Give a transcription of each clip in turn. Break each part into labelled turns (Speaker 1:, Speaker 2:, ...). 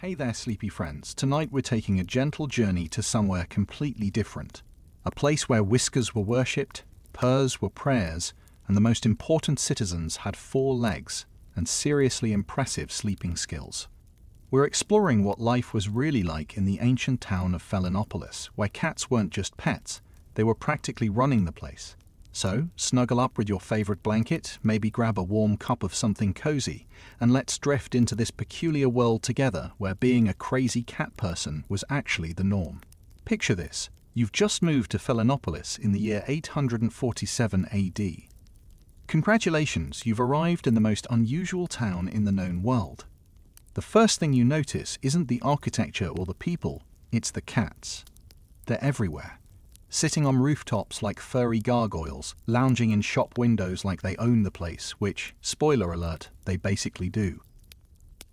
Speaker 1: Hey there, sleepy friends. Tonight we're taking a gentle journey to somewhere completely different. A place where whiskers were worshipped, purrs were prayers, and the most important citizens had 4 legs and seriously impressive sleeping skills. We're exploring what life was really like in the ancient town of Felinopolis, where cats weren't just pets, they were practically running the place. So, snuggle up with your favorite blanket, maybe grab a warm cup of something cozy, and let's drift into this peculiar world together where being a crazy cat person was actually the norm. Picture this. You've just moved to Felinopolis in the year 847 AD. Congratulations, you've arrived in the most unusual town in the known world. The first thing you notice isn't the architecture or the people, it's the cats. They're everywhere. Sitting on rooftops like furry gargoyles, lounging in shop windows like they own the place, which, spoiler alert, they basically do.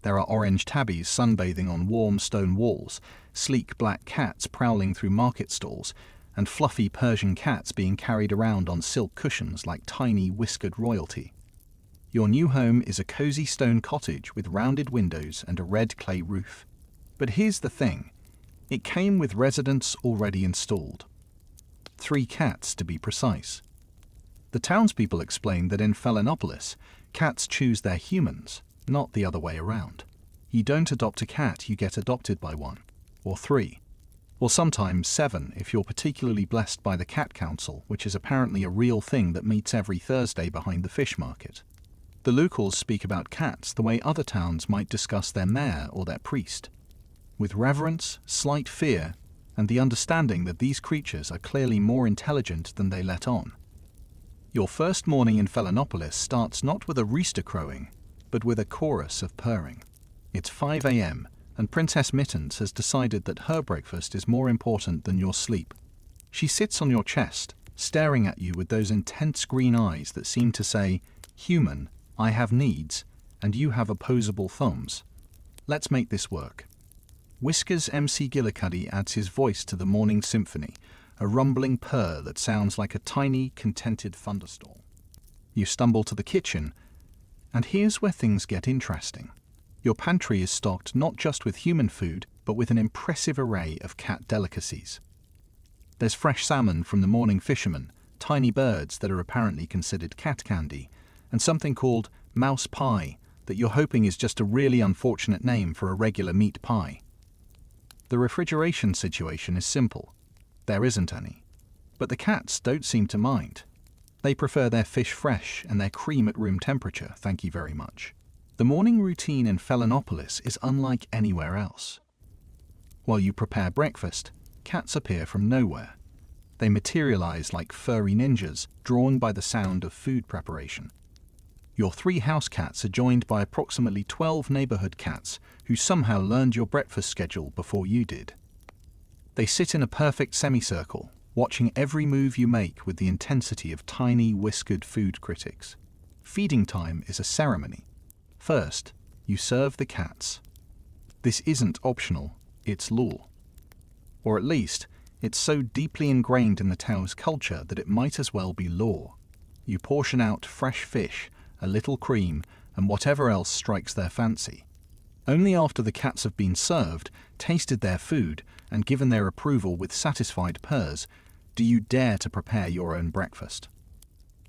Speaker 1: There are orange tabbies sunbathing on warm stone walls, sleek black cats prowling through market stalls, and fluffy Persian cats being carried around on silk cushions like tiny whiskered royalty. Your new home is a cozy stone cottage with rounded windows and a red clay roof. But here's the thing, it came with residents already installed. 3 cats, to be precise. The townspeople explained that in Felinopolis, cats choose their humans, not the other way around. You don't adopt a cat, you get adopted by one. Or 3. Or sometimes 7 if you're particularly blessed by the Cat Council, which is apparently a real thing that meets every Thursday behind the fish market. The locals speak about cats the way other towns might discuss their mayor or their priest. With reverence, slight fear, and the understanding that these creatures are clearly more intelligent than they let on. Your first morning in Felinopolis starts not with a rooster crowing, but with a chorus of purring. It's 5 a.m., and Princess Mittens has decided that her breakfast is more important than your sleep. She sits on your chest, staring at you with those intense green eyes that seem to say, "Human, I have needs, and you have opposable thumbs. Let's make this work." Whiskers MC Gillicuddy adds his voice to the morning symphony, a rumbling purr that sounds like a tiny, contented thunderstorm. You stumble to the kitchen, and here's where things get interesting. Your pantry is stocked not just with human food, but with an impressive array of cat delicacies. There's fresh salmon from the morning fishermen, tiny birds that are apparently considered cat candy, and something called mouse pie that you're hoping is just a really unfortunate name for a regular meat pie. The refrigeration situation is simple. There isn't any. But the cats don't seem to mind. They prefer their fish fresh and their cream at room temperature, thank you very much. The morning routine in Felinopolis is unlike anywhere else. While you prepare breakfast, cats appear from nowhere. They materialize like furry ninjas, drawn by the sound of food preparation. Your 3 house cats are joined by approximately 12 neighborhood cats who somehow learned your breakfast schedule before you did. They sit in a perfect semicircle, watching every move you make with the intensity of tiny, whiskered food critics. Feeding time is a ceremony. First, you serve the cats. This isn't optional, it's law. Or at least, it's so deeply ingrained in the town's culture that it might as well be law. You portion out fresh fish, a little cream, and whatever else strikes their fancy. Only after the cats have been served, tasted their food, and given their approval with satisfied purrs, do you dare to prepare your own breakfast.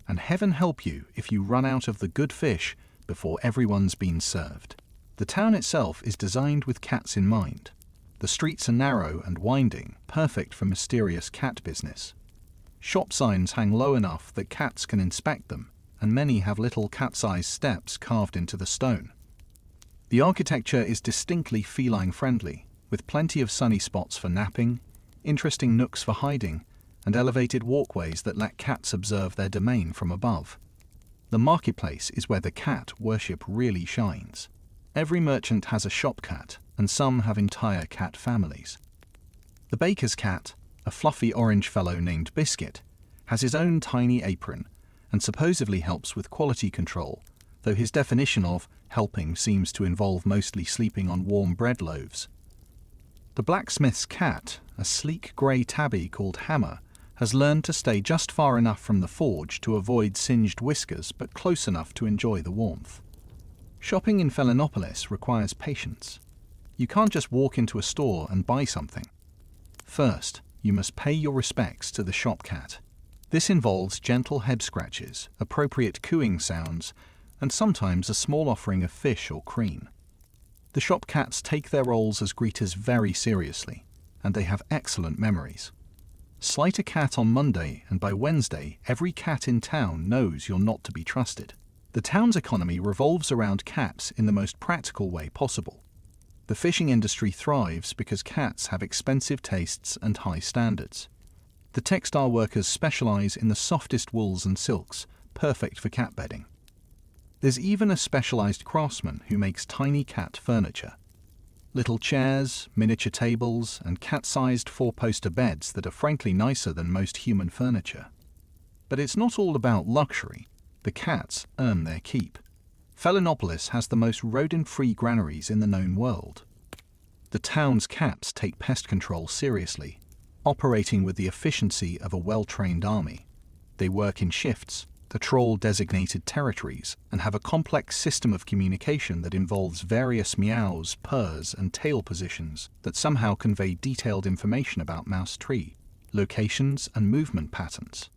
Speaker 1: And heaven help you if you run out of the good fish before everyone's been served. The town itself is designed with cats in mind. The streets are narrow and winding, perfect for mysterious cat business. Shop signs hang low enough that cats can inspect them, and many have little cat-sized steps carved into the stone. The architecture is distinctly feline-friendly, with plenty of sunny spots for napping, interesting nooks for hiding, and elevated walkways that let cats observe their domain from above. The marketplace is where the cat worship really shines. Every merchant has a shop cat, and some have entire cat families. The baker's cat, a fluffy orange fellow named Biscuit, has his own tiny apron, and supposedly helps with quality control, though his definition of helping seems to involve mostly sleeping on warm bread loaves. The blacksmith's cat, a sleek grey tabby called Hammer, has learned to stay just far enough from the forge to avoid singed whiskers but close enough to enjoy the warmth. Shopping in Felinopolis requires patience. You can't just walk into a store and buy something. First, you must pay your respects to the shop cat. This involves gentle head scratches, appropriate cooing sounds, and sometimes a small offering of fish or cream. The shop cats take their roles as greeters very seriously, and they have excellent memories. Slight a cat on Monday, and by Wednesday, every cat in town knows you're not to be trusted. The town's economy revolves around cats in the most practical way possible. The fishing industry thrives because cats have expensive tastes and high standards. The textile workers specialize in the softest wools and silks, perfect for cat bedding. There's even a specialized craftsman who makes tiny cat furniture. Little chairs, miniature tables, and cat-sized four-poster beds that are frankly nicer than most human furniture. But it's not all about luxury. The cats earn their keep. Felinopolis has the most rodent-free granaries in the known world. The town's cats take pest control seriously, operating with the efficiency of a well-trained army. They work in shifts, patrol designated territories, and have a complex system of communication that involves various meows, purrs, and tail positions that somehow convey detailed information about mouse tree, locations, and movement patterns.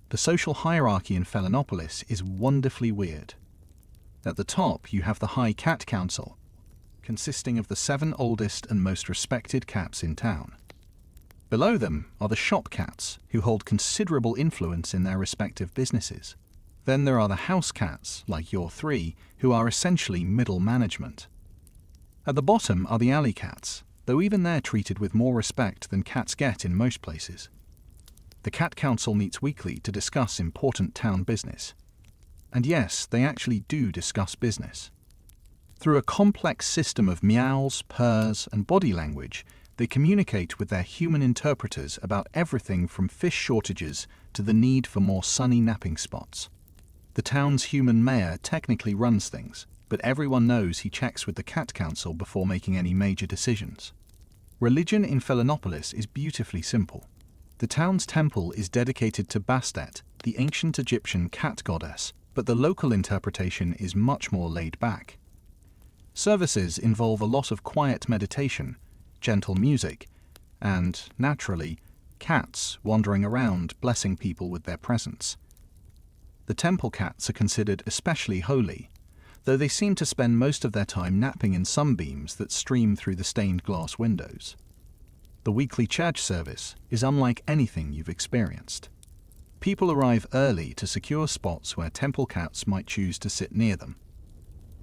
Speaker 1: The social hierarchy in Felinopolis is wonderfully weird. At the top, you have the High Cat Council, consisting of the 7 oldest and most respected cats in town. Below them are the shop cats, who hold considerable influence in their respective businesses. Then there are the house cats, like your 3, who are essentially middle management. At the bottom are the alley cats, though even they're treated with more respect than cats get in most places. The Cat Council meets weekly to discuss important town business. And yes, they actually do discuss business. Through a complex system of meows, purrs, and body language, they communicate with their human interpreters about everything from fish shortages to the need for more sunny napping spots. The town's human mayor technically runs things, but everyone knows he checks with the Cat Council before making any major decisions. Religion in Felinopolis is beautifully simple. The town's temple is dedicated to Bastet, the ancient Egyptian cat goddess, but the local interpretation is much more laid back. Services involve a lot of quiet meditation, gentle music, and, naturally, cats wandering around blessing people with their presence. The temple cats are considered especially holy, though they seem to spend most of their time napping in sunbeams that stream through the stained glass windows. The weekly church service is unlike anything you've experienced. People arrive early to secure spots where temple cats might choose to sit near them.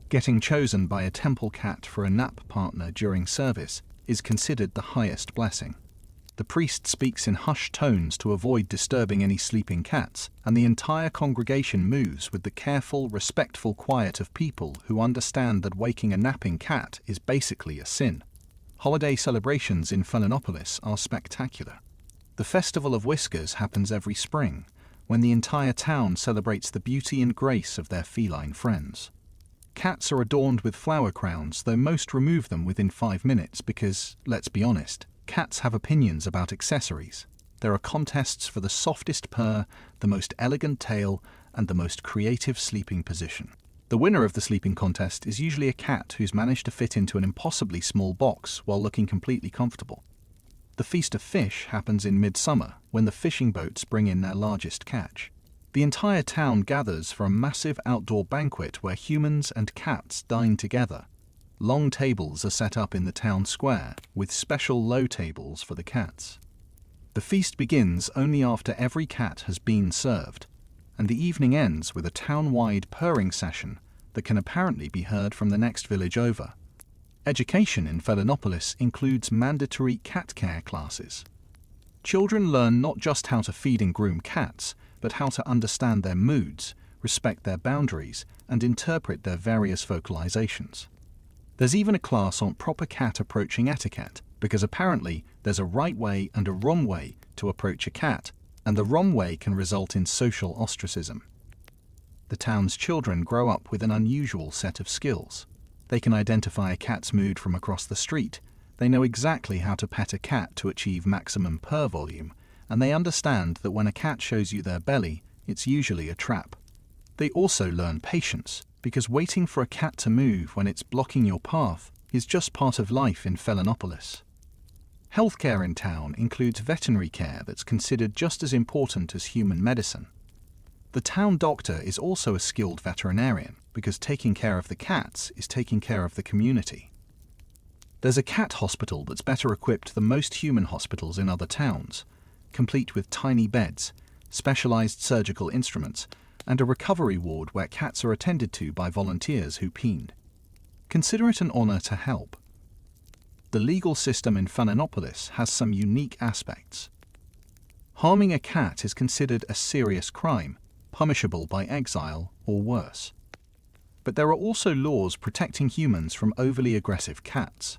Speaker 1: Getting chosen by a temple cat for a nap partner during service is considered the highest blessing. The priest speaks in hushed tones to avoid disturbing any sleeping cats, and the entire congregation moves with the careful, respectful quiet of people who understand that waking a napping cat is basically a sin. Holiday celebrations in Felinopolis are spectacular. The Festival of Whiskers happens every spring, when the entire town celebrates the beauty and grace of their feline friends. Cats are adorned with flower crowns, though most remove them within 5 minutes because, let's be honest, cats have opinions about accessories. There are contests for the softest purr, the most elegant tail, and the most creative sleeping position. The winner of the sleeping contest is usually a cat who's managed to fit into an impossibly small box while looking completely comfortable. The Feast of Fish happens in midsummer, when the fishing boats bring in their largest catch. The entire town gathers for a massive outdoor banquet where humans and cats dine together. Long tables are set up in the town square, with special low tables for the cats. The feast begins only after every cat has been served, and the evening ends with a town-wide purring session that can apparently be heard from the next village over. Education in Felinopolis includes mandatory cat care classes. Children learn not just how to feed and groom cats, but how to understand their moods, respect their boundaries, and interpret their various vocalizations. There's even a class on proper cat approaching etiquette, because apparently there's a right way and a wrong way to approach a cat, and the wrong way can result in social ostracism. The town's children grow up with an unusual set of skills. They can identify a cat's mood from across the street, they know exactly how to pet a cat to achieve maximum purr volume, and they understand that when a cat shows you their belly, it's usually a trap. They also learn patience, because waiting for a cat to move when it's blocking your path is just part of life in Felinopolis. Healthcare in town includes veterinary care that's considered just as important as human medicine. The town doctor is also a skilled veterinarian because taking care of the cats is taking care of the community. There's a cat hospital that's better equipped than most human hospitals in other towns, complete with tiny beds, specialized surgical instruments, and a recovery ward where cats are attended to by volunteers who peened. Consider it an honor to help. The legal system in Felinopolis has some unique aspects. Harming a cat is considered a serious crime, punishable by exile or worse. But there are also laws protecting humans from overly aggressive cats.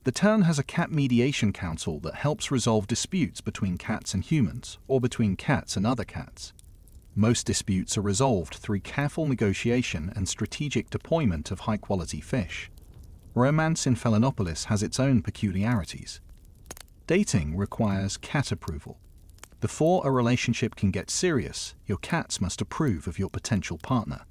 Speaker 1: The town has a cat mediation council that helps resolve disputes between cats and humans, or between cats and other cats. Most disputes are resolved through careful negotiation and strategic deployment of high-quality fish. Romance in Felinopolis has its own peculiarities. Dating requires cat approval. Before a relationship can get serious, your cats must approve of your potential partner.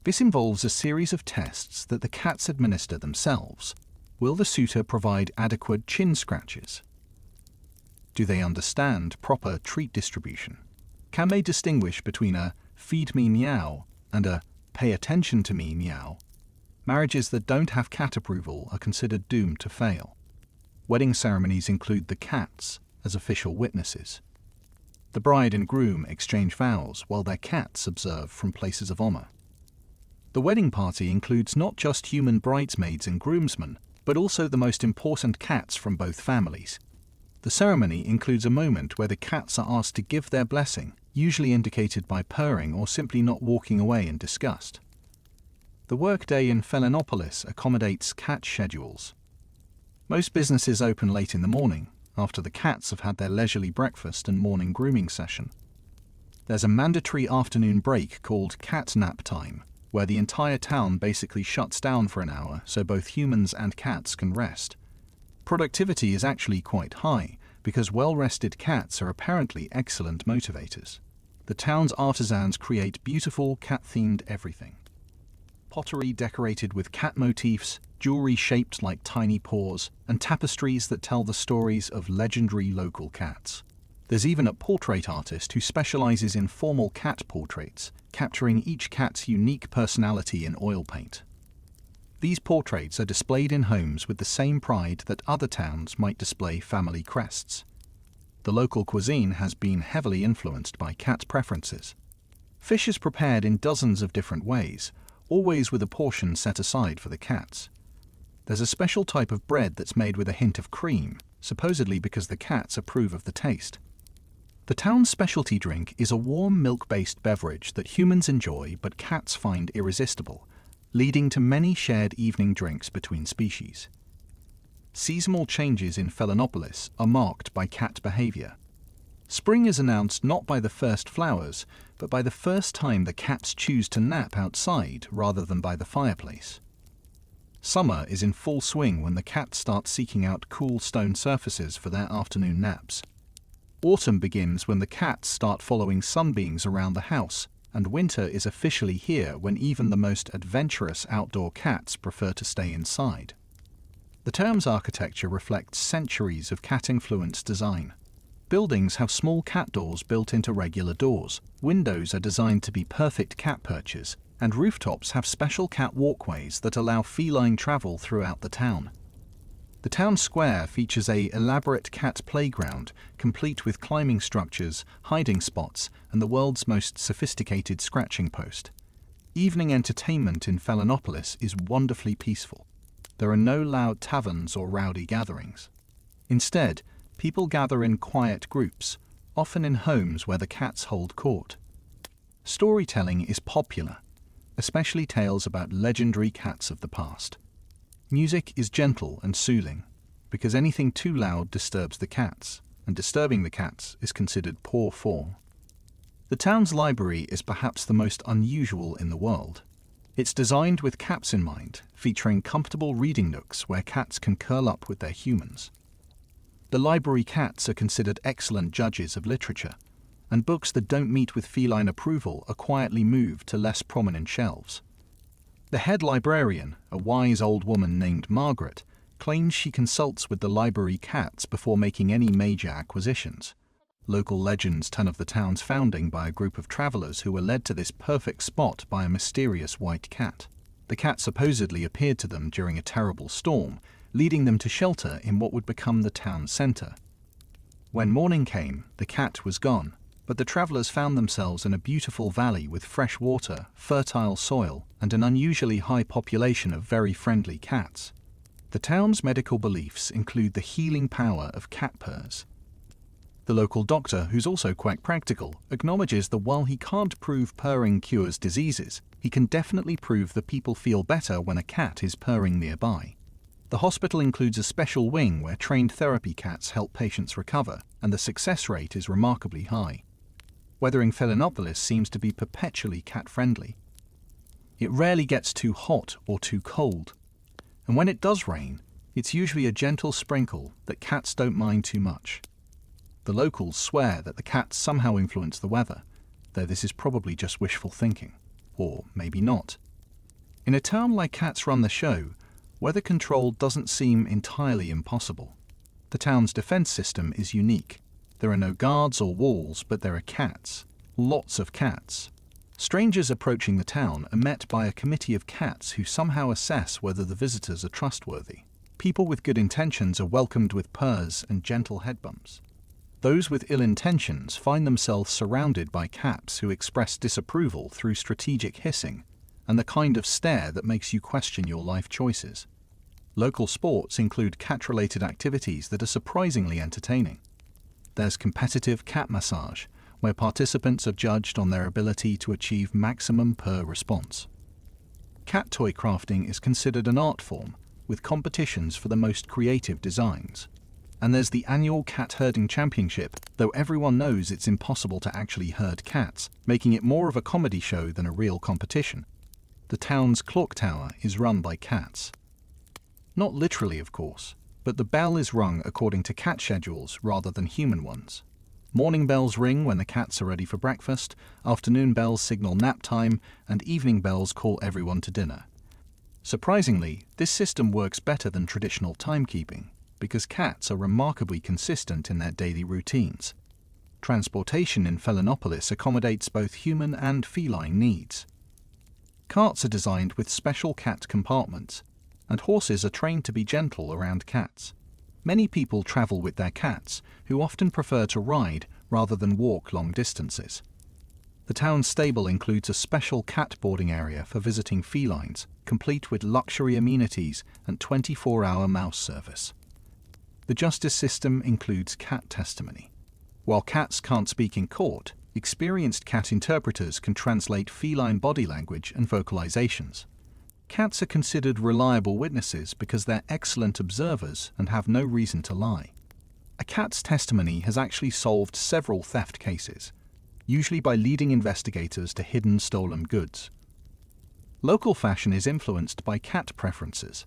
Speaker 1: This involves a series of tests that the cats administer themselves. Will the suitor provide adequate chin scratches? Do they understand proper treat distribution? Can they distinguish between a feed me meow and a pay attention to me meow? Marriages that don't have cat approval are considered doomed to fail. Wedding ceremonies include the cats as official witnesses. The bride and groom exchange vows while their cats observe from places of honor. The wedding party includes not just human bridesmaids and groomsmen, but also the most important cats from both families. The ceremony includes a moment where the cats are asked to give their blessing, usually indicated by purring or simply not walking away in disgust. The workday in Felinopolis accommodates cat schedules. Most businesses open late in the morning, after the cats have had their leisurely breakfast and morning grooming session. There's a mandatory afternoon break called cat nap time, where the entire town basically shuts down for an hour so both humans and cats can rest. Productivity is actually quite high, because well-rested cats are apparently excellent motivators. The town's artisans create beautiful cat-themed everything. Pottery decorated with cat motifs, jewelry shaped like tiny paws, and tapestries that tell the stories of legendary local cats. There's even a portrait artist who specializes in formal cat portraits, capturing each cat's unique personality in oil paint. These portraits are displayed in homes with the same pride that other towns might display family crests. The local cuisine has been heavily influenced by cat preferences. Fish is prepared in dozens of different ways, always with a portion set aside for the cats. There's a special type of bread that's made with a hint of cream, supposedly because the cats approve of the taste. The town's specialty drink is a warm milk-based beverage that humans enjoy but cats find irresistible, leading to many shared evening drinks between species. Seasonal changes in Felinopolis are marked by cat behavior. Spring is announced not by the first flowers, but by the first time the cats choose to nap outside rather than by the fireplace. Summer is in full swing when the cats start seeking out cool stone surfaces for their afternoon naps. Autumn begins when the cats start following sunbeams around the house, and winter is officially here when even the most adventurous outdoor cats prefer to stay inside. The town's architecture reflects centuries of cat-influenced design. Buildings have small cat doors built into regular doors, windows are designed to be perfect cat perches, and rooftops have special cat walkways that allow feline travel throughout the town. The town square features an elaborate cat playground, complete with climbing structures, hiding spots, and the world's most sophisticated scratching post. Evening entertainment in Felinopolis is wonderfully peaceful. There are no loud taverns or rowdy gatherings. Instead, people gather in quiet groups, often in homes where the cats hold court. Storytelling is popular, especially tales about legendary cats of the past. Music is gentle and soothing, because anything too loud disturbs the cats, and disturbing the cats is considered poor form. The town's library is perhaps the most unusual in the world. It's designed with cats in mind, featuring comfortable reading nooks where cats can curl up with their humans. The library cats are considered excellent judges of literature, and books that don't meet with feline approval are quietly moved to less prominent shelves. The head librarian, a wise old woman named Margaret, claims she consults with the library cats before making any major acquisitions. Local legends tell of the town's founding by a group of travelers who were led to this perfect spot by a mysterious white cat. The cat supposedly appeared to them during a terrible storm, leading them to shelter in what would become the town center. When morning came, the cat was gone, but the travelers found themselves in a beautiful valley with fresh water, fertile soil, and an unusually high population of very friendly cats. The town's medical beliefs include the healing power of cat purrs. The local doctor, who's also quite practical, acknowledges that while he can't prove purring cures diseases, he can definitely prove that people feel better when a cat is purring nearby. The hospital includes a special wing where trained therapy cats help patients recover, and the success rate is remarkably high. Weather in Philanopolis seems to be perpetually cat-friendly. It rarely gets too hot or too cold, and when it does rain, it's usually a gentle sprinkle that cats don't mind too much. The locals swear that the cats somehow influence the weather, though this is probably just wishful thinking, or maybe not. In a town like Cats Run the Show, weather control doesn't seem entirely impossible. The town's defense system is unique. There are no guards or walls, but there are cats. Lots of cats. Strangers approaching the town are met by a committee of cats who somehow assess whether the visitors are trustworthy. People with good intentions are welcomed with purrs and gentle head bumps. Those with ill intentions find themselves surrounded by cats who express disapproval through strategic hissing and the kind of stare that makes you question your life choices. Local sports include cat-related activities that are surprisingly entertaining. There's competitive cat massage, where participants are judged on their ability to achieve maximum purr response. Cat toy crafting is considered an art form, with competitions for the most creative designs. And there's the annual cat herding championship, though everyone knows it's impossible to actually herd cats, making it more of a comedy show than a real competition. The town's clock tower is run by cats. Not literally, of course, but the bell is rung according to cat schedules rather than human ones. Morning bells ring when the cats are ready for breakfast, afternoon bells signal nap time, and evening bells call everyone to dinner. Surprisingly, this system works better than traditional timekeeping, because cats are remarkably consistent in their daily routines. Transportation in Philanopolis accommodates both human and feline needs. Carts are designed with special cat compartments, and horses are trained to be gentle around cats. Many people travel with their cats, who often prefer to ride rather than walk long distances. The town's stable includes a special cat boarding area for visiting felines, complete with luxury amenities and 24-hour mouse service. The justice system includes cat testimony. While cats can't speak in court, experienced cat interpreters can translate feline body language and vocalizations. Cats are considered reliable witnesses because they're excellent observers and have no reason to lie. A cat's testimony has actually solved several theft cases, usually by leading investigators to hidden stolen goods. Local fashion is influenced by cat preferences.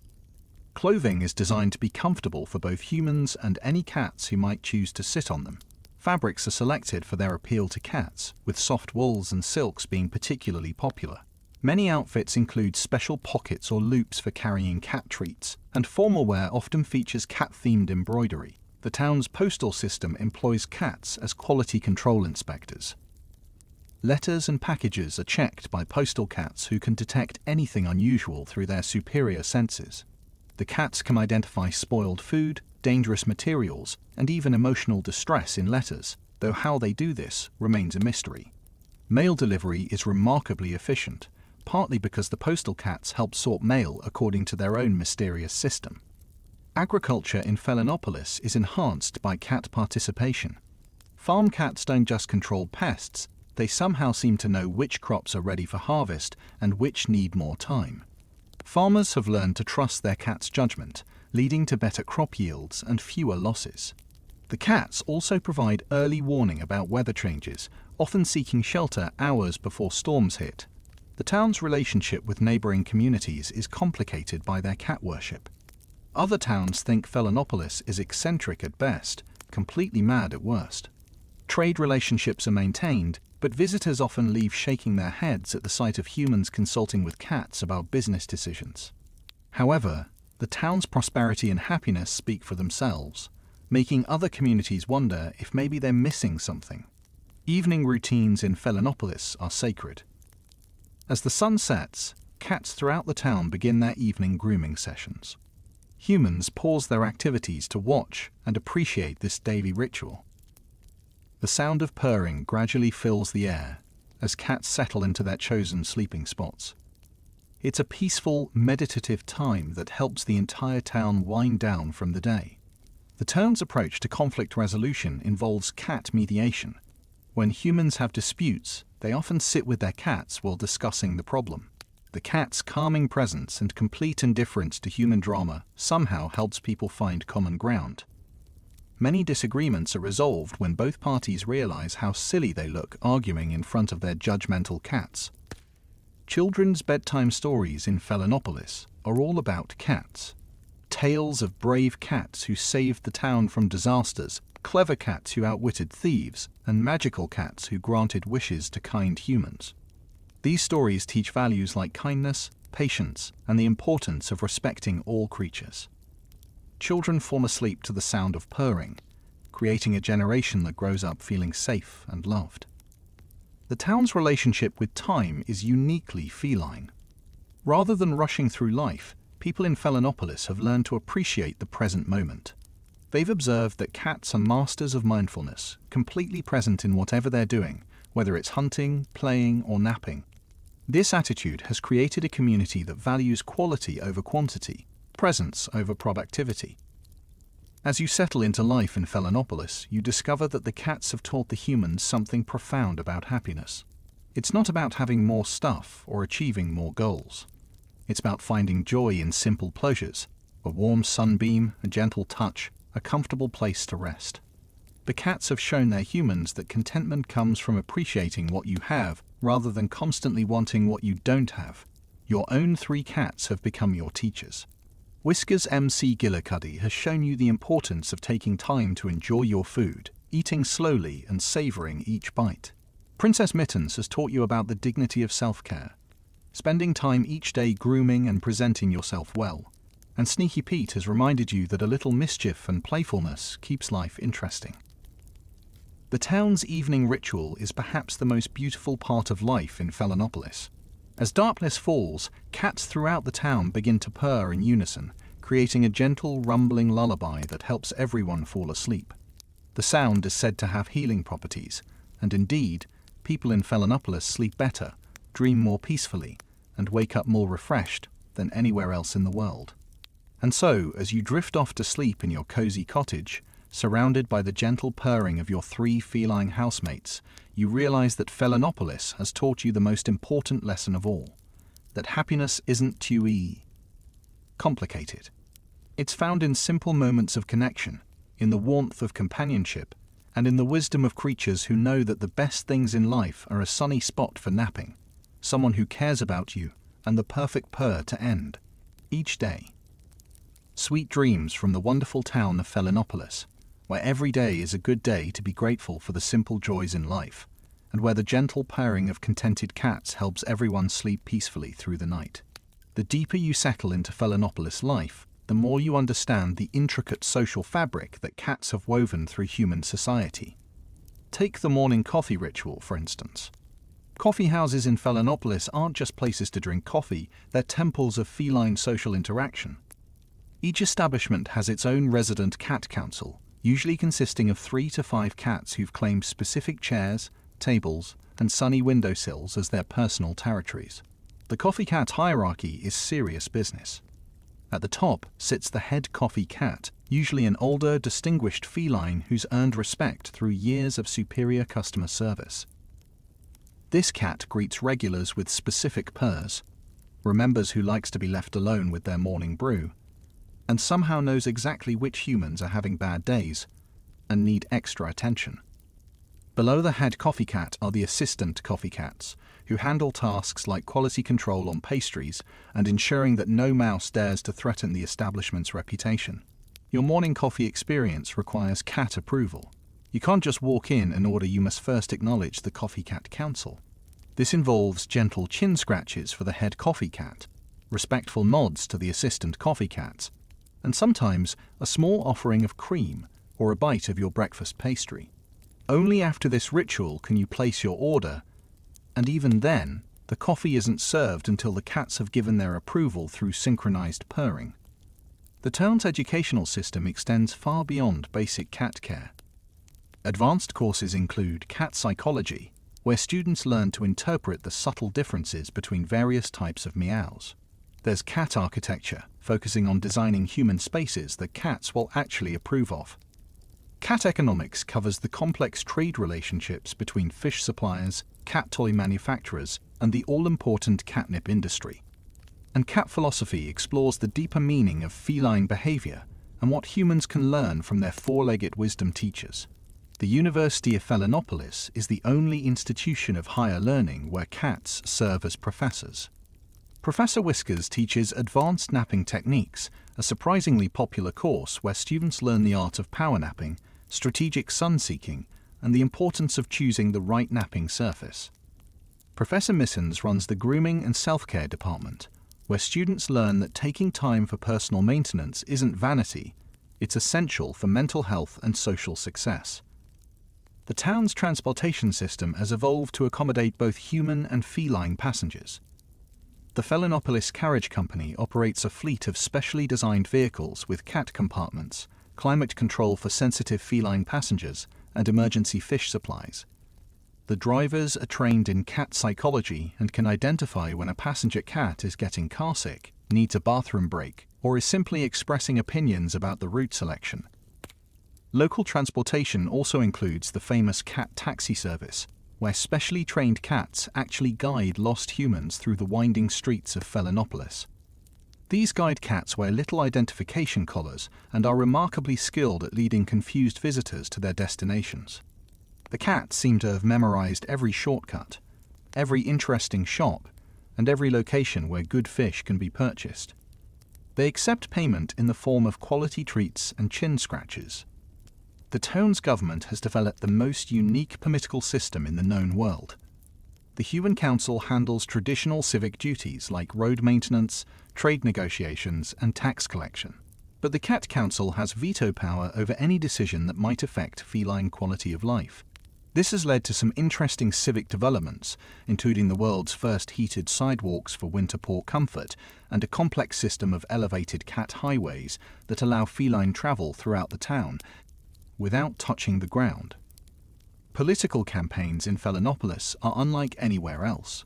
Speaker 1: Clothing is designed to be comfortable for both humans and any cats who might choose to sit on them. Fabrics are selected for their appeal to cats, with soft wools and silks being particularly popular. Many outfits include special pockets or loops for carrying cat treats, and formal wear often features cat-themed embroidery. The town's postal system employs cats as quality control inspectors. Letters and packages are checked by postal cats who can detect anything unusual through their superior senses. The cats can identify spoiled food, dangerous materials, and even emotional distress in letters, though how they do this remains a mystery. Mail delivery is remarkably efficient, partly because the postal cats help sort mail according to their own mysterious system. Agriculture in Philanopolis is enhanced by cat participation. Farm cats don't just control pests, they somehow seem to know which crops are ready for harvest and which need more time. Farmers have learned to trust their cats' judgment, leading to better crop yields and fewer losses. The cats also provide early warning about weather changes, often seeking shelter hours before storms hit. The town's relationship with neighboring communities is complicated by their cat worship. Other towns think Philanopolis is eccentric at best, completely mad at worst. Trade relationships are maintained, but visitors often leave shaking their heads at the sight of humans consulting with cats about business decisions. However, the town's prosperity and happiness speak for themselves, making other communities wonder if maybe they're missing something. Evening routines in Felinopolis are sacred. As the sun sets, cats throughout the town begin their evening grooming sessions. Humans pause their activities to watch and appreciate this daily ritual. The sound of purring gradually fills the air as cats settle into their chosen sleeping spots. It's a peaceful, meditative time that helps the entire town wind down from the day. The town's approach to conflict resolution involves cat mediation. When humans have disputes, they often sit with their cats while discussing the problem. The cat's calming presence and complete indifference to human drama somehow helps people find common ground. Many disagreements are resolved when both parties realize how silly they look arguing in front of their judgmental cats. Children's bedtime stories in Felinopolis are all about cats. Tales of brave cats who saved the town from disasters, clever cats who outwitted thieves, and magical cats who granted wishes to kind humans. These stories teach values like kindness, patience, and the importance of respecting all creatures. Children fall asleep to the sound of purring, creating a generation that grows up feeling safe and loved. The town's relationship with time is uniquely feline. Rather than rushing through life, people in Felinopolis have learned to appreciate the present moment. They've observed that cats are masters of mindfulness, completely present in whatever they're doing, whether it's hunting, playing, or napping. This attitude has created a community that values quality over quantity, presence over productivity. As you settle into life in Felinopolis, you discover that the cats have taught the humans something profound about happiness. It's not about having more stuff or achieving more goals. It's about finding joy in simple pleasures, a warm sunbeam, a gentle touch, a comfortable place to rest. The cats have shown their humans that contentment comes from appreciating what you have rather than constantly wanting what you don't have. Your own 3 cats have become your teachers. Whiskers MC Gillicuddy has shown you the importance of taking time to enjoy your food, eating slowly and savoring each bite. Princess Mittens has taught you about the dignity of self-care, spending time each day grooming and presenting yourself well. And Sneaky Pete has reminded you that a little mischief and playfulness keeps life interesting. The town's evening ritual is perhaps the most beautiful part of life in Felinopolis. As darkness falls, cats throughout the town begin to purr in unison, creating a gentle, rumbling lullaby that helps everyone fall asleep. The sound is said to have healing properties, and indeed, people in Felinopolis sleep better, dream more peacefully, and wake up more refreshed than anywhere else in the world. And so, as you drift off to sleep in your cozy cottage, surrounded by the gentle purring of your 3 feline housemates, you realize that Felinopolis has taught you the most important lesson of all, that happiness isn't too complicated. It's found in simple moments of connection, in the warmth of companionship, and in the wisdom of creatures who know that the best things in life are a sunny spot for napping, someone who cares about you, and the perfect purr to end each day. Sweet dreams from the wonderful town of Felinopolis, where every day is a good day to be grateful for the simple joys in life, and where the gentle purring of contented cats helps everyone sleep peacefully through the night. The deeper you settle into Felinopolis life, the more you understand the intricate social fabric that cats have woven through human society. Take the morning coffee ritual, for instance. Coffee houses in Felinopolis aren't just places to drink coffee, they're temples of feline social interaction. Each establishment has its own resident cat council, usually consisting of 3 to 5 cats who've claimed specific chairs, tables, and sunny windowsills as their personal territories. The coffee cat hierarchy is serious business. At the top sits the head coffee cat, usually an older, distinguished feline who's earned respect through years of superior customer service. This cat greets regulars with specific purrs, remembers who likes to be left alone with their morning brew, and somehow knows exactly which humans are having bad days and need extra attention. Below the head coffee cat are the assistant coffee cats, who handle tasks like quality control on pastries and ensuring that no mouse dares to threaten the establishment's reputation. Your morning coffee experience requires cat approval. You can't just walk in order, you must first acknowledge the Coffee Cat Council. This involves gentle chin scratches for the head coffee cat, respectful nods to the assistant coffee cats, and sometimes a small offering of cream or a bite of your breakfast pastry. Only after this ritual can you place your order, and even then, the coffee isn't served until the cats have given their approval through synchronized purring. The town's educational system extends far beyond basic cat care. Advanced courses include cat psychology, where students learn to interpret the subtle differences between various types of meows. There's cat architecture, focusing on designing human spaces that cats will actually approve of. Cat economics covers the complex trade relationships between fish suppliers, cat toy manufacturers, and the all-important catnip industry. And cat philosophy explores the deeper meaning of feline behavior and what humans can learn from their four-legged wisdom teachers. The University of Felinopolis is the only institution of higher learning where cats serve as professors. Professor Whiskers teaches advanced napping techniques, a surprisingly popular course where students learn the art of power napping, strategic sun-seeking, and the importance of choosing the right napping surface. Professor Missons runs the grooming and self-care department, where students learn that taking time for personal maintenance isn't vanity, it's essential for mental health and social success. The town's transportation system has evolved to accommodate both human and feline passengers. The Felinopolis Carriage Company operates a fleet of specially designed vehicles with cat compartments, climate control for sensitive feline passengers, and emergency fish supplies. The drivers are trained in cat psychology and can identify when a passenger cat is getting carsick, needs a bathroom break, or is simply expressing opinions about the route selection. Local transportation also includes the famous cat taxi service, where specially trained cats actually guide lost humans through the winding streets of Felinopolis. These guide cats wear little identification collars and are remarkably skilled at leading confused visitors to their destinations. The cats seem to have memorized every shortcut, every interesting shop, and every location where good fish can be purchased. They accept payment in the form of quality treats and chin scratches. The town's government has developed the most unique political system in the known world. The Human Council handles traditional civic duties like road maintenance, trade negotiations, and tax collection. But the Cat Council has veto power over any decision that might affect feline quality of life. This has led to some interesting civic developments, including the world's first heated sidewalks for winter port comfort and a complex system of elevated cat highways that allow feline travel throughout the town without touching the ground. Political campaigns in Felinopolis are unlike anywhere else.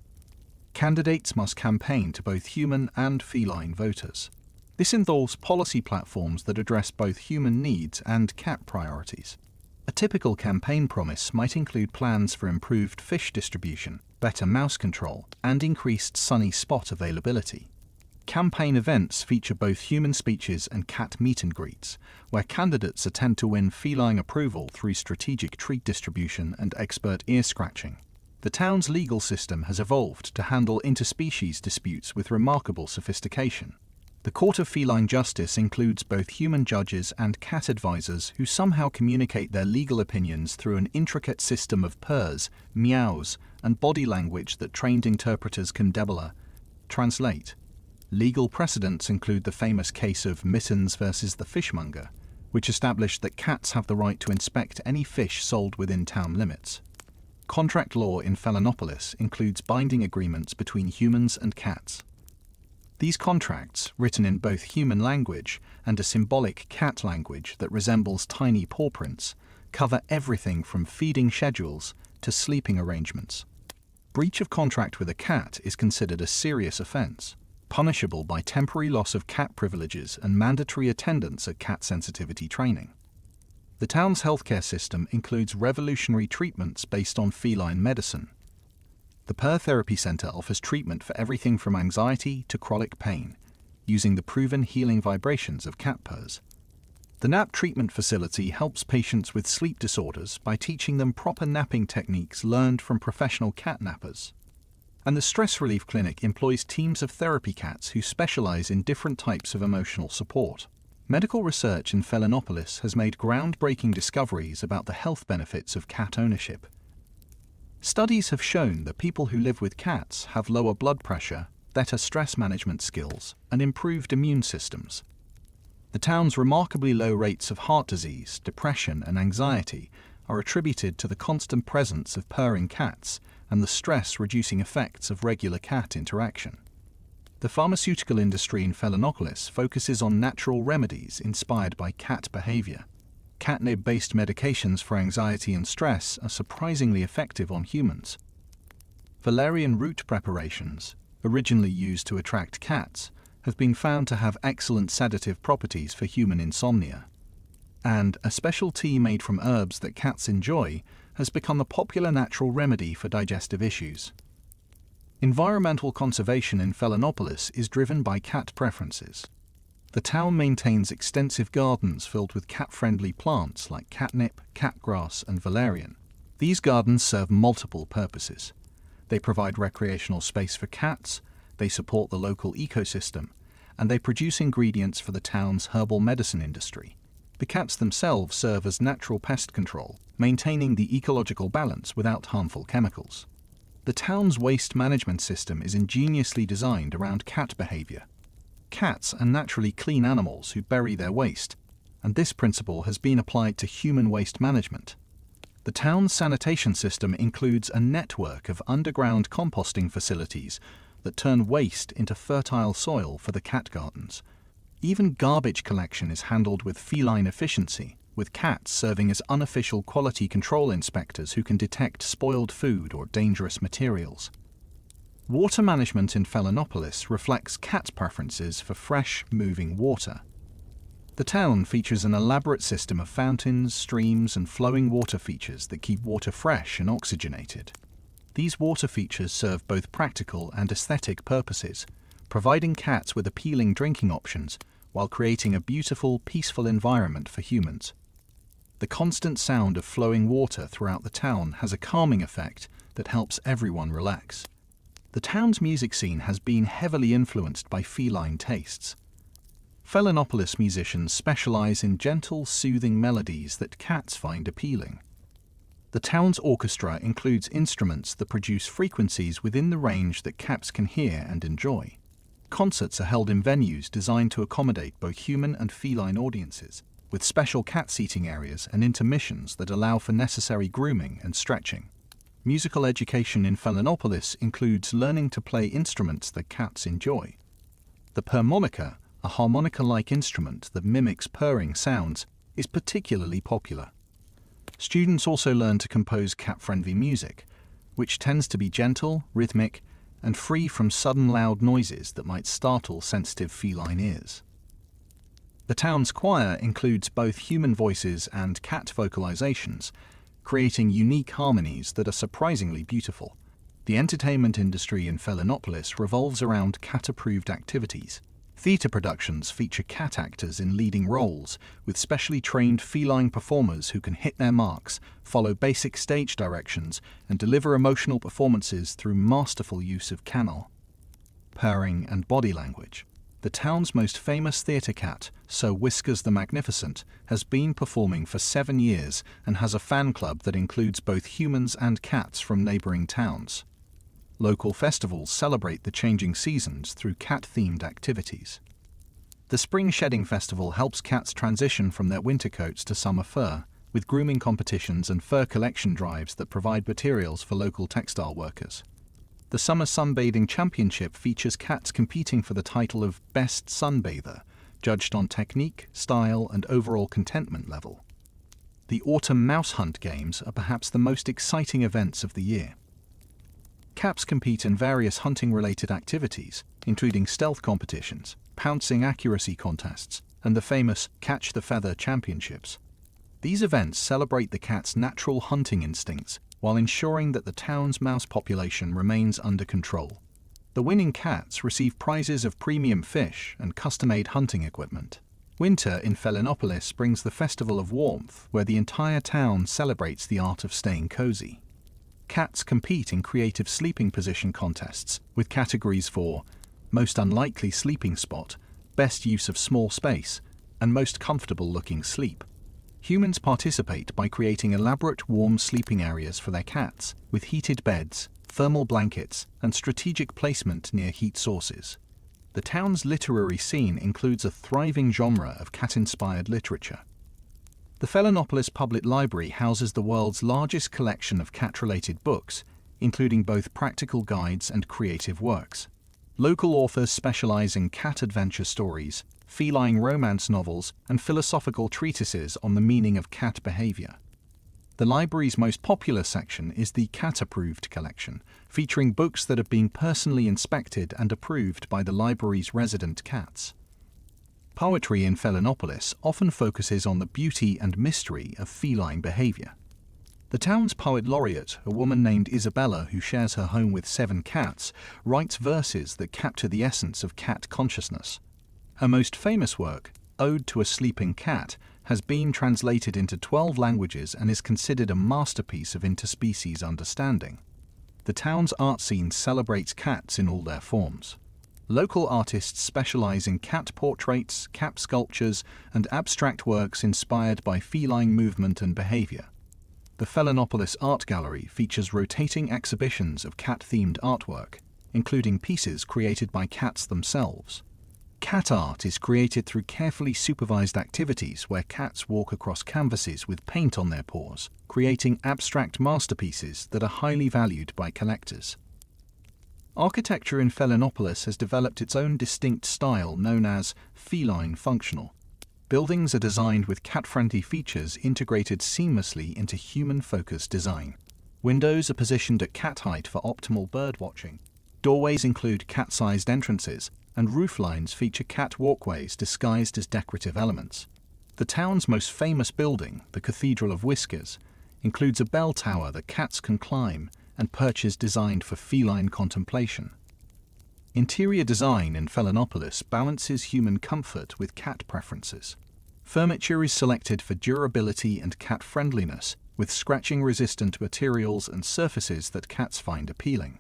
Speaker 1: Candidates must campaign to both human and feline voters. This involves policy platforms that address both human needs and cat priorities. A typical campaign promise might include plans for improved fish distribution, better mouse control, and increased sunny spot availability. Campaign events feature both human speeches and cat meet and greets, where candidates attempt to win feline approval through strategic treat distribution and expert ear scratching. The town's legal system has evolved to handle interspecies disputes with remarkable sophistication. The Court of Feline Justice includes both human judges and cat advisors who somehow communicate their legal opinions through an intricate system of purrs, meows, and body language that trained interpreters can translate. Legal precedents include the famous case of Mittens versus the Fishmonger, which established that cats have the right to inspect any fish sold within town limits. Contract law in Felinopolis includes binding agreements between humans and cats. These contracts, written in both human language and a symbolic cat language that resembles tiny paw prints, cover everything from feeding schedules to sleeping arrangements. Breach of contract with a cat is considered a serious offense, punishable by temporary loss of cat privileges and mandatory attendance at cat sensitivity training. The town's healthcare system includes revolutionary treatments based on feline medicine. The Purr Therapy Center offers treatment for everything from anxiety to chronic pain, using the proven healing vibrations of cat purrs. The nap treatment facility helps patients with sleep disorders by teaching them proper napping techniques learned from professional cat nappers. And the Stress Relief Clinic employs teams of therapy cats who specialize in different types of emotional support. Medical research in Felinopolis has made groundbreaking discoveries about the health benefits of cat ownership. Studies have shown that people who live with cats have lower blood pressure, better stress management skills, and improved immune systems. The town's remarkably low rates of heart disease, depression, and anxiety are attributed to the constant presence of purring cats and the stress-reducing effects of regular cat interaction. The pharmaceutical industry in Felinopolis focuses on natural remedies inspired by cat behavior. Catnip-based medications for anxiety and stress are surprisingly effective on humans. Valerian root preparations, originally used to attract cats, have been found to have excellent sedative properties for human insomnia. And a special tea made from herbs that cats enjoy has become a popular natural remedy for digestive issues. Environmental conservation in Felinopolis is driven by cat preferences. The town maintains extensive gardens filled with cat-friendly plants like catnip, catgrass, and valerian. These gardens serve multiple purposes. They provide recreational space for cats, they support the local ecosystem, and they produce ingredients for the town's herbal medicine industry. The cats themselves serve as natural pest control, maintaining the ecological balance without harmful chemicals. The town's waste management system is ingeniously designed around cat behavior. Cats are naturally clean animals who bury their waste, and this principle has been applied to human waste management. The town's sanitation system includes a network of underground composting facilities that turn waste into fertile soil for the cat gardens. Even garbage collection is handled with feline efficiency, with cats serving as unofficial quality control inspectors who can detect spoiled food or dangerous materials. Water management in Felinopolis reflects cat preferences for fresh, moving water. The town features an elaborate system of fountains, streams, and flowing water features that keep water fresh and oxygenated. These water features serve both practical and aesthetic purposes, providing cats with appealing drinking options while creating a beautiful, peaceful environment for humans. The constant sound of flowing water throughout the town has a calming effect that helps everyone relax. The town's music scene has been heavily influenced by feline tastes. Felinopolis musicians specialize in gentle, soothing melodies that cats find appealing. The town's orchestra includes instruments that produce frequencies within the range that cats can hear and enjoy. Concerts are held in venues designed to accommodate both human and feline audiences, with special cat seating areas and intermissions that allow for necessary grooming and stretching. Musical education in Felinopolis includes learning to play instruments that cats enjoy. The purmonica, a harmonica-like instrument that mimics purring sounds, is particularly popular. Students also learn to compose cat-friendly music, which tends to be gentle, rhythmic, and free from sudden loud noises that might startle sensitive feline ears. The town's choir includes both human voices and cat vocalizations, creating unique harmonies that are surprisingly beautiful. The entertainment industry in Felinopolis revolves around cat-approved activities. Theatre productions feature cat actors in leading roles, with specially trained feline performers who can hit their marks, follow basic stage directions, and deliver emotional performances through masterful use of cannel, purring, and body language. The town's most famous theatre cat, Sir Whiskers the Magnificent, has been performing for 7 years and has a fan club that includes both humans and cats from neighbouring towns. Local festivals celebrate the changing seasons through cat-themed activities. The Spring Shedding Festival helps cats transition from their winter coats to summer fur, with grooming competitions and fur collection drives that provide materials for local textile workers. The Summer Sunbathing Championship features cats competing for the title of Best Sunbather, judged on technique, style, and overall contentment level. The Autumn Mouse Hunt Games are perhaps the most exciting events of the year. Cats compete in various hunting-related activities, including stealth competitions, pouncing accuracy contests, and the famous Catch the Feather Championships. These events celebrate the cat's natural hunting instincts while ensuring that the town's mouse population remains under control. The winning cats receive prizes of premium fish and custom-made hunting equipment. Winter in Felinopolis brings the Festival of Warmth, where the entire town celebrates the art of staying cozy. Cats compete in creative sleeping position contests, with categories for Most Unlikely Sleeping Spot, Best Use of Small Space, and most comfortable-looking sleep. Humans participate by creating elaborate warm sleeping areas for their cats, with heated beds, thermal blankets, and strategic placement near heat sources. The town's literary scene includes a thriving genre of cat-inspired literature. The Felinopolis Public Library houses the world's largest collection of cat-related books, including both practical guides and creative works. Local authors specialize in cat adventure stories, feline romance novels, and philosophical treatises on the meaning of cat behavior. The library's most popular section is the Cat-Approved collection, featuring books that have been personally inspected and approved by the library's resident cats. Poetry in Felinopolis often focuses on the beauty and mystery of feline behavior. The town's poet laureate, a woman named Isabella who shares her home with 7 cats, writes verses that capture the essence of cat consciousness. Her most famous work, Ode to a Sleeping Cat, has been translated into 12 languages and is considered a masterpiece of interspecies understanding. The town's art scene celebrates cats in all their forms. Local artists specialize in cat portraits, cat sculptures, and abstract works inspired by feline movement and behavior. The Felinopolis Art Gallery features rotating exhibitions of cat-themed artwork, including pieces created by cats themselves. Cat art is created through carefully supervised activities where cats walk across canvases with paint on their paws, creating abstract masterpieces that are highly valued by collectors. Architecture in Felinopolis has developed its own distinct style known as feline functional. Buildings are designed with cat-friendly features integrated seamlessly into human-focused design. Windows are positioned at cat height for optimal birdwatching. Doorways include cat-sized entrances, and rooflines feature cat walkways disguised as decorative elements. The town's most famous building, the Cathedral of Whiskers, includes a bell tower that cats can climb and perches designed for feline contemplation. Interior design in Felinopolis balances human comfort with cat preferences. Furniture is selected for durability and cat-friendliness, with scratching-resistant materials and surfaces that cats find appealing.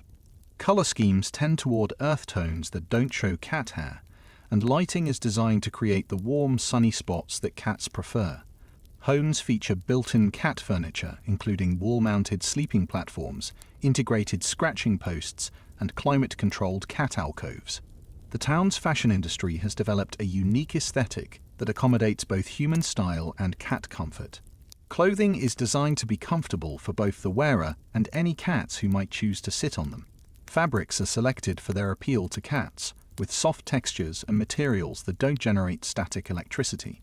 Speaker 1: Color schemes tend toward earth tones that don't show cat hair, and lighting is designed to create the warm, sunny spots that cats prefer. Homes feature built-in cat furniture, including wall-mounted sleeping platforms, integrated scratching posts, and climate-controlled cat alcoves. The town's fashion industry has developed a unique aesthetic that accommodates both human style and cat comfort. Clothing is designed to be comfortable for both the wearer and any cats who might choose to sit on them. Fabrics are selected for their appeal to cats, with soft textures and materials that don't generate static electricity.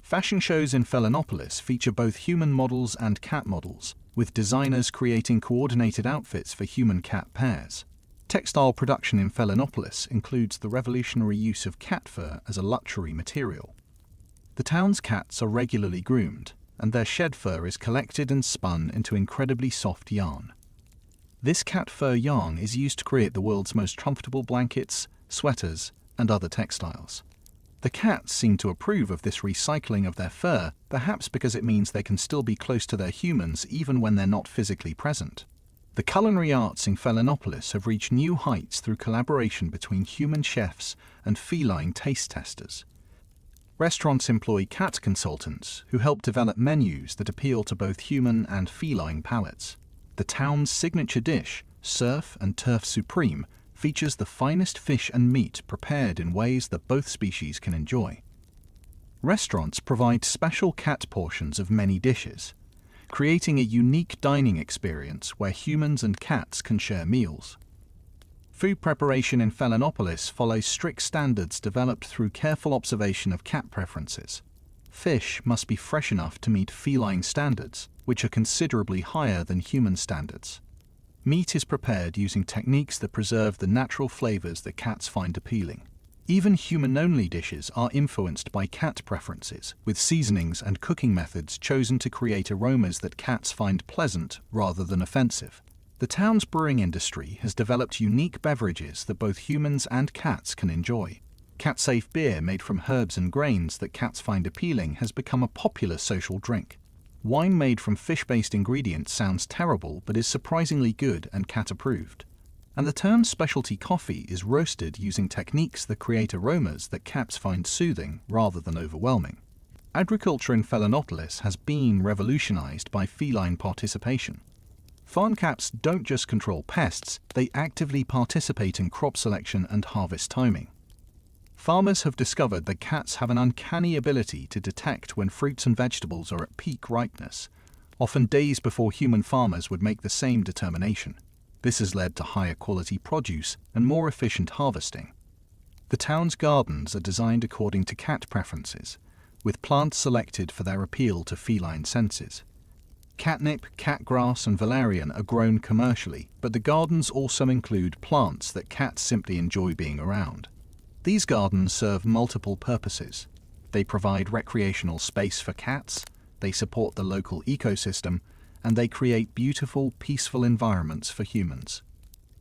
Speaker 1: Fashion shows in Felinopolis feature both human models and cat models, with designers creating coordinated outfits for human-cat pairs. Textile production in Felinopolis includes the revolutionary use of cat fur as a luxury material. The town's cats are regularly groomed, and their shed fur is collected and spun into incredibly soft yarn. This cat fur yarn is used to create the world's most comfortable blankets, sweaters, and other textiles. The cats seem to approve of this recycling of their fur, perhaps because it means they can still be close to their humans even when they're not physically present. The culinary arts in Felinopolis have reached new heights through collaboration between human chefs and feline taste testers. Restaurants employ cat consultants who help develop menus that appeal to both human and feline palates. The town's signature dish, Surf and Turf Supreme, features the finest fish and meat prepared in ways that both species can enjoy. Restaurants provide special cat portions of many dishes, creating a unique dining experience where humans and cats can share meals. Food preparation in Felinopolis follows strict standards developed through careful observation of cat preferences. Fish must be fresh enough to meet feline standards, which are considerably higher than human standards. Meat is prepared using techniques that preserve the natural flavors that cats find appealing. Even human-only dishes are influenced by cat preferences, with seasonings and cooking methods chosen to create aromas that cats find pleasant rather than offensive. The town's brewing industry has developed unique beverages that both humans and cats can enjoy. Cat-safe beer made from herbs and grains that cats find appealing has become a popular social drink. Wine made from fish-based ingredients sounds terrible but is surprisingly good and cat-approved. And the town's specialty coffee is roasted using techniques that create aromas that cats find soothing rather than overwhelming. Agriculture in Felinopolis has been revolutionized by feline participation. Farm cats don't just control pests, they actively participate in crop selection and harvest timing. Farmers have discovered that cats have an uncanny ability to detect when fruits and vegetables are at peak ripeness, often days before human farmers would make the same determination. This has led to higher quality produce and more efficient harvesting. The town's gardens are designed according to cat preferences, with plants selected for their appeal to feline senses. Catnip, catgrass, and valerian are grown commercially, but the gardens also include plants that cats simply enjoy being around. These gardens serve multiple purposes. They provide recreational space for cats, they support the local ecosystem, and they create beautiful, peaceful environments for humans.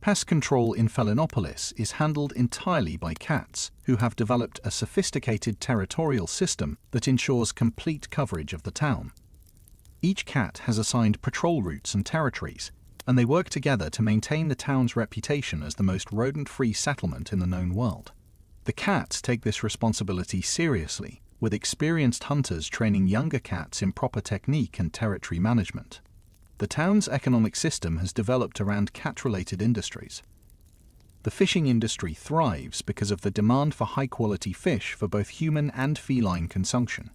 Speaker 1: Pest control in Felinopolis is handled entirely by cats, who have developed a sophisticated territorial system that ensures complete coverage of the town. Each cat has assigned patrol routes and territories, and they work together to maintain the town's reputation as the most rodent-free settlement in the known world. The cats take this responsibility seriously, with experienced hunters training younger cats in proper technique and territory management. The town's economic system has developed around cat-related industries. The fishing industry thrives because of the demand for high-quality fish for both human and feline consumption.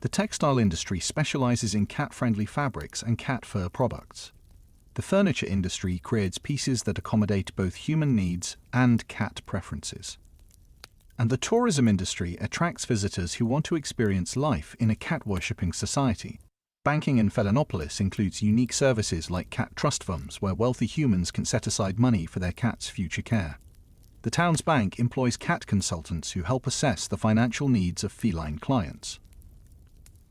Speaker 1: The textile industry specializes in cat-friendly fabrics and cat fur products. The furniture industry creates pieces that accommodate both human needs and cat preferences. And the tourism industry attracts visitors who want to experience life in a cat-worshipping society. Banking in Felinopolis includes unique services like cat trust funds, where wealthy humans can set aside money for their cat's future care. The town's bank employs cat consultants who help assess the financial needs of feline clients.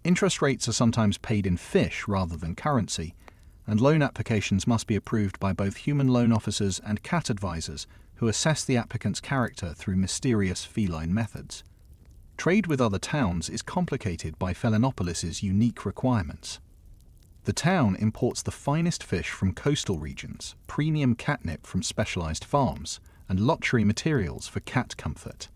Speaker 1: Interest rates are sometimes paid in fish rather than currency, and loan applications must be approved by both human loan officers and cat advisors who assess the applicant's character through mysterious feline methods. Trade with other towns is complicated by Felinopolis's unique requirements. The town imports the finest fish from coastal regions, premium catnip from specialized farms, and luxury materials for cat comfort.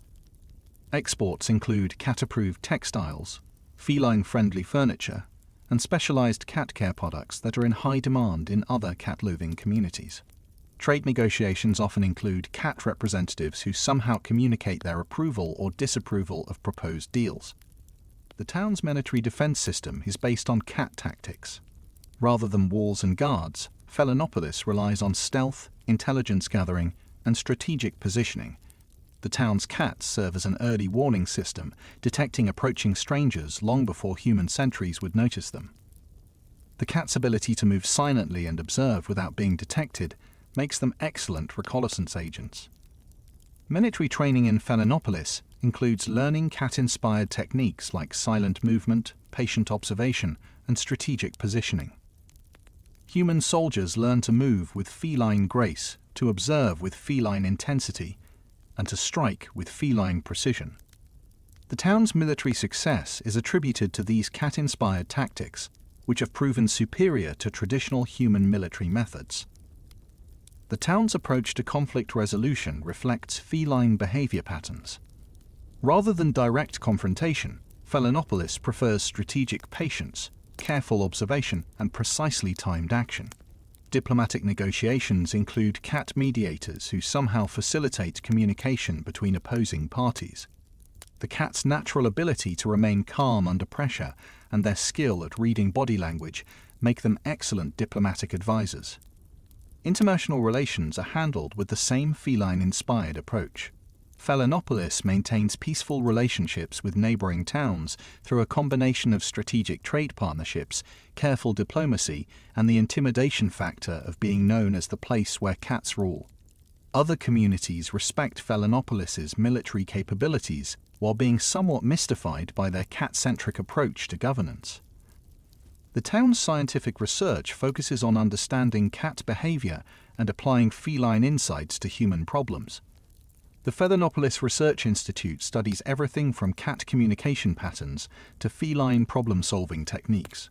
Speaker 1: Exports include cat-approved textiles, feline-friendly furniture, and specialized cat care products that are in high demand in other cat-loathing communities. Trade negotiations often include cat representatives who somehow communicate their approval or disapproval of proposed deals. The town's military defense system is based on cat tactics. Rather than walls and guards, Felinopolis relies on stealth, intelligence gathering, and strategic positioning. The town's cats serve as an early warning system, detecting approaching strangers long before human sentries would notice them. The cat's ability to move silently and observe without being detected makes them excellent reconnaissance agents. Military training in Felinopolis includes learning cat-inspired techniques like silent movement, patient observation, and strategic positioning. Human soldiers learn to move with feline grace, to observe with feline intensity, and to strike with feline precision. The town's military success is attributed to these cat-inspired tactics, which have proven superior to traditional human military methods. The town's approach to conflict resolution reflects feline behavior patterns. Rather than direct confrontation, Felinopolis prefers strategic patience, careful observation, and precisely timed action. Diplomatic negotiations include cat mediators who somehow facilitate communication between opposing parties. The cat's natural ability to remain calm under pressure and their skill at reading body language make them excellent diplomatic advisors. International relations are handled with the same feline-inspired approach. Felinopolis maintains peaceful relationships with neighboring towns through a combination of strategic trade partnerships, careful diplomacy, and the intimidation factor of being known as the place where cats rule. Other communities respect Felinopolis's military capabilities while being somewhat mystified by their cat-centric approach to governance. The town's scientific research focuses on understanding cat behavior and applying feline insights to human problems. The Felinopolis Research Institute studies everything from cat communication patterns to feline problem-solving techniques.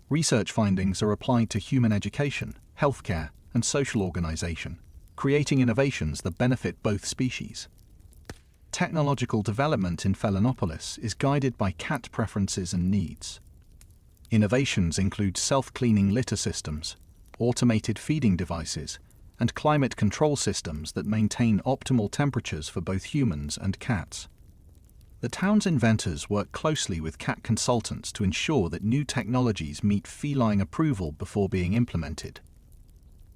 Speaker 1: Research findings are applied to human education, healthcare, and social organization. creating innovations that benefit both species. Technological development in Felinopolis is guided by cat preferences and needs. Innovations include self-cleaning litter systems, automated feeding devices, and climate control systems that maintain optimal temperatures for both humans and cats. The town's inventors work closely with cat consultants to ensure that new technologies meet feline approval before being implemented.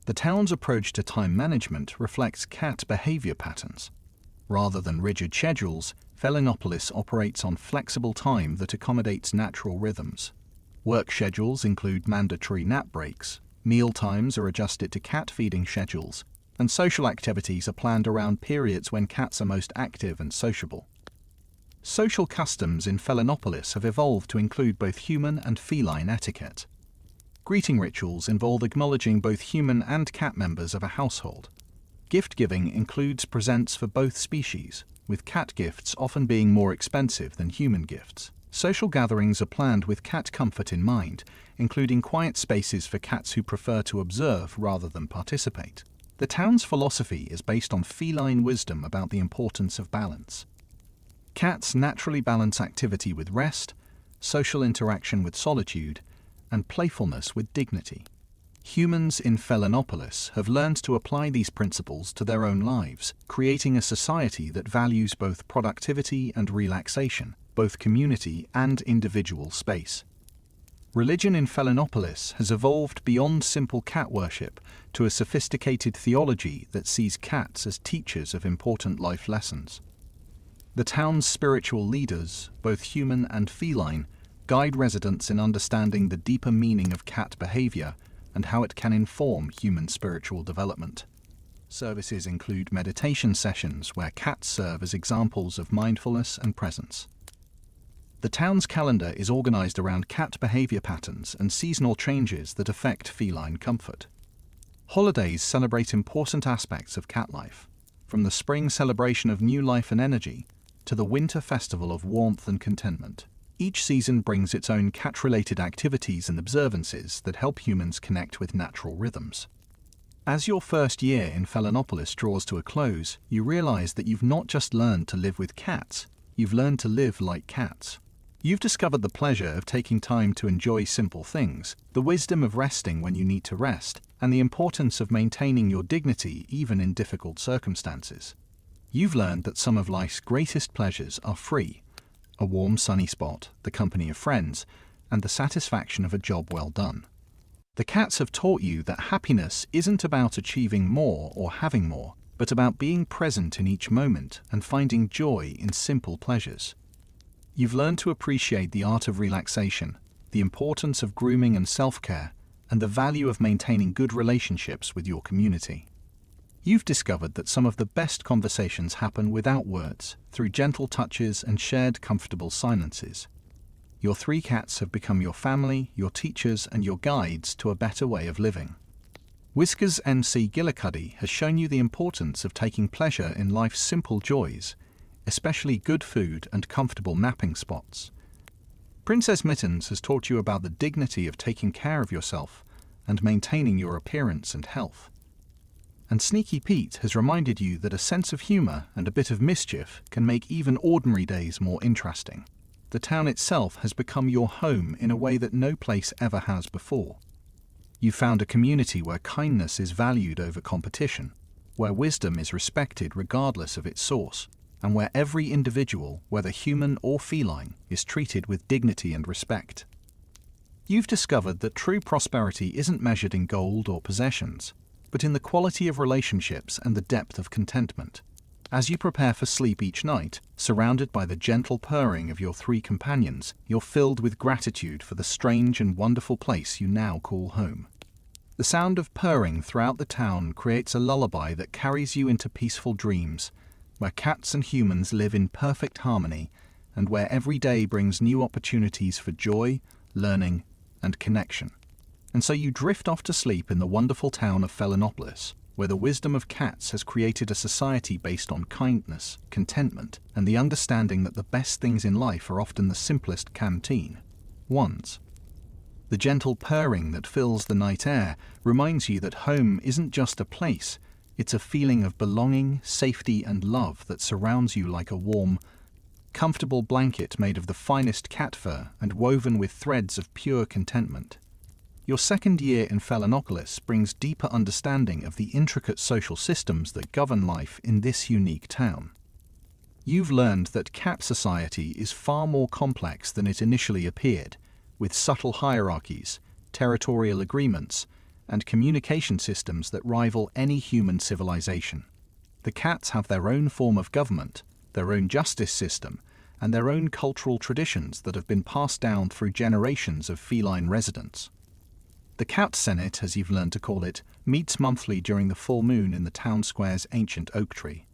Speaker 1: The town's approach to time management reflects cat behavior patterns. Rather than rigid schedules, Felinopolis operates on flexible time that accommodates natural rhythms. Work schedules include mandatory nap breaks, meal times are adjusted to cat feeding schedules, and social activities are planned around periods when cats are most active and sociable. Social customs in Felinopolis have evolved to include both human and feline etiquette. Greeting rituals involve acknowledging both human and cat members of a household. Gift-giving includes presents for both species, with cat gifts often being more expensive than human gifts. Social gatherings are planned with cat comfort in mind, including quiet spaces for cats who prefer to observe rather than participate. The town's philosophy is based on feline wisdom about the importance of balance. Cats naturally balance activity with rest, social interaction with solitude, and playfulness with dignity. Humans in Felinopolis have learned to apply these principles to their own lives, creating a society that values both productivity and relaxation, both community and individual space. Religion in Felinopolis has evolved beyond simple cat worship to a sophisticated theology that sees cats as teachers of important life lessons. The town's spiritual leaders, both human and feline, guide residents in understanding the deeper meaning of cat behavior and how it can inform human spiritual development. Services include meditation sessions where cats serve as examples of mindfulness and presence. The town's calendar is organized around cat behavior patterns and seasonal changes that affect feline comfort. Holidays celebrate important aspects of cat life, from the spring celebration of new life and energy to the winter festival of warmth and contentment. Each season brings its own cat-related activities and observances that help humans connect with natural rhythms. As your first year in Felinopolis draws to a close, you realize that you've not just learned to live with cats, you've learned to live like cats. You've discovered the pleasure of taking time to enjoy simple things, the wisdom of resting when you need to rest, and the importance of maintaining your dignity even in difficult circumstances. You've learned that some of life's greatest pleasures are free: a warm sunny spot, the company of friends, and the satisfaction of a job well done. The cats have taught you that happiness isn't about achieving more or having more, but about being present in each moment and finding joy in simple pleasures. You've learned to appreciate the art of relaxation, the importance of grooming and self-care, and the value of maintaining good relationships with your community. You've discovered that some of the best conversations happen without words, through gentle touches and shared comfortable silences. Your 3 cats have become your family, your teachers, and your guides to a better way of living. Whiskers MC Gillicuddy has shown you the importance of taking pleasure in life's simple joys, especially good food and comfortable napping spots. Princess Mittens has taught you about the dignity of taking care of yourself and maintaining your appearance and health. And Sneaky Pete has reminded you that a sense of humor and a bit of mischief can make even ordinary days more interesting. The town itself has become your home in a way that no place ever has before. You found a community where kindness is valued over competition, where wisdom is respected regardless of its source, and where every individual, whether human or feline, is treated with dignity and respect. You've discovered that true prosperity isn't measured in gold or possessions, but in the quality of relationships and the depth of contentment. As you prepare for sleep each night, surrounded by the gentle purring of your 3 companions, you're filled with gratitude for the strange and wonderful place you now call home. The sound of purring throughout the town creates a lullaby that carries you into peaceful dreams, where cats and humans live in perfect harmony, and where every day brings new opportunities for joy, learning, and connection. And so you drift off to sleep in the wonderful town of Felinopolis, where the wisdom of cats has created a society based on kindness, contentment, and the understanding that the best things in life are often the simplest canteen ones. The gentle purring that fills the night air reminds you that home isn't just a place, It's a feeling of belonging, safety, and love that surrounds you like a warm, comfortable blanket made of the finest cat fur and woven with threads of pure contentment. Your second year in Philanopolis brings deeper understanding of the intricate social systems that govern life in this unique town. You've learned that cat society is far more complex than it initially appeared, with subtle hierarchies, territorial agreements, and communication systems that rival any human civilization. The cats have their own form of government, their own justice system, and their own cultural traditions that have been passed down through generations of feline residents. The Cat Senate, as you've learned to call it, meets monthly during the full moon in the town square's ancient oak tree.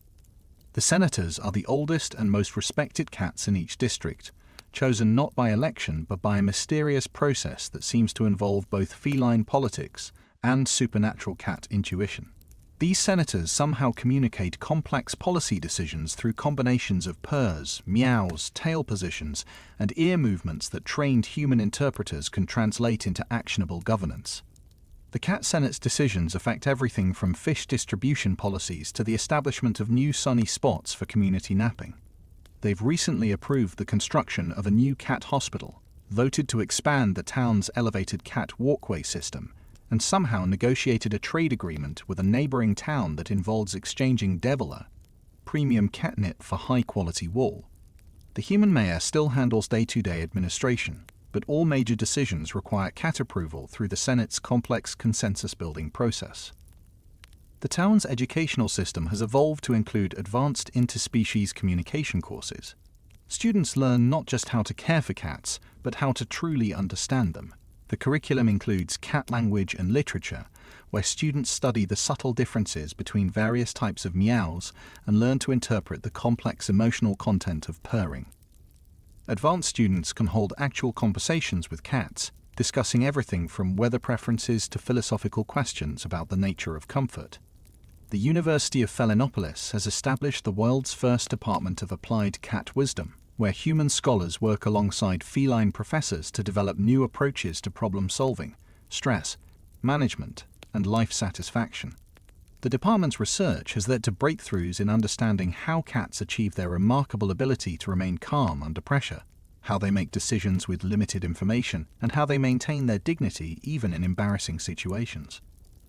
Speaker 1: The senators are the oldest and most respected cats in each district, chosen not by election but by a mysterious process that seems to involve both feline politics and supernatural cat intuition. These senators somehow communicate complex policy decisions through combinations of purrs, meows, tail positions, and ear movements that trained human interpreters can translate into actionable governance. The Cat Senate's decisions affect everything from fish distribution policies to the establishment of new sunny spots for community napping. They've recently approved the construction of a new cat hospital, voted to expand the town's elevated cat walkway system, and somehow negotiated a trade agreement with a neighboring town that involves exchanging Deviler, premium catnip, for high-quality wool. The human mayor still handles day-to-day administration, but all major decisions require cat approval through the Senate's complex consensus-building process. The town's educational system has evolved to include advanced interspecies communication courses. Students learn not just how to care for cats, but how to truly understand them. The curriculum includes cat language and literature, where students study the subtle differences between various types of meows and learn to interpret the complex emotional content of purring. Advanced students can hold actual conversations with cats, discussing everything from weather preferences to philosophical questions about the nature of comfort. The University of Philanopolis has established the world's first department of applied cat wisdom, where human scholars work alongside feline professors to develop new approaches to problem-solving, stress, management, and life satisfaction. The department's research has led to breakthroughs in understanding how cats achieve their remarkable ability to remain calm under pressure, how they make decisions with limited information, and how they maintain their dignity even in embarrassing situations.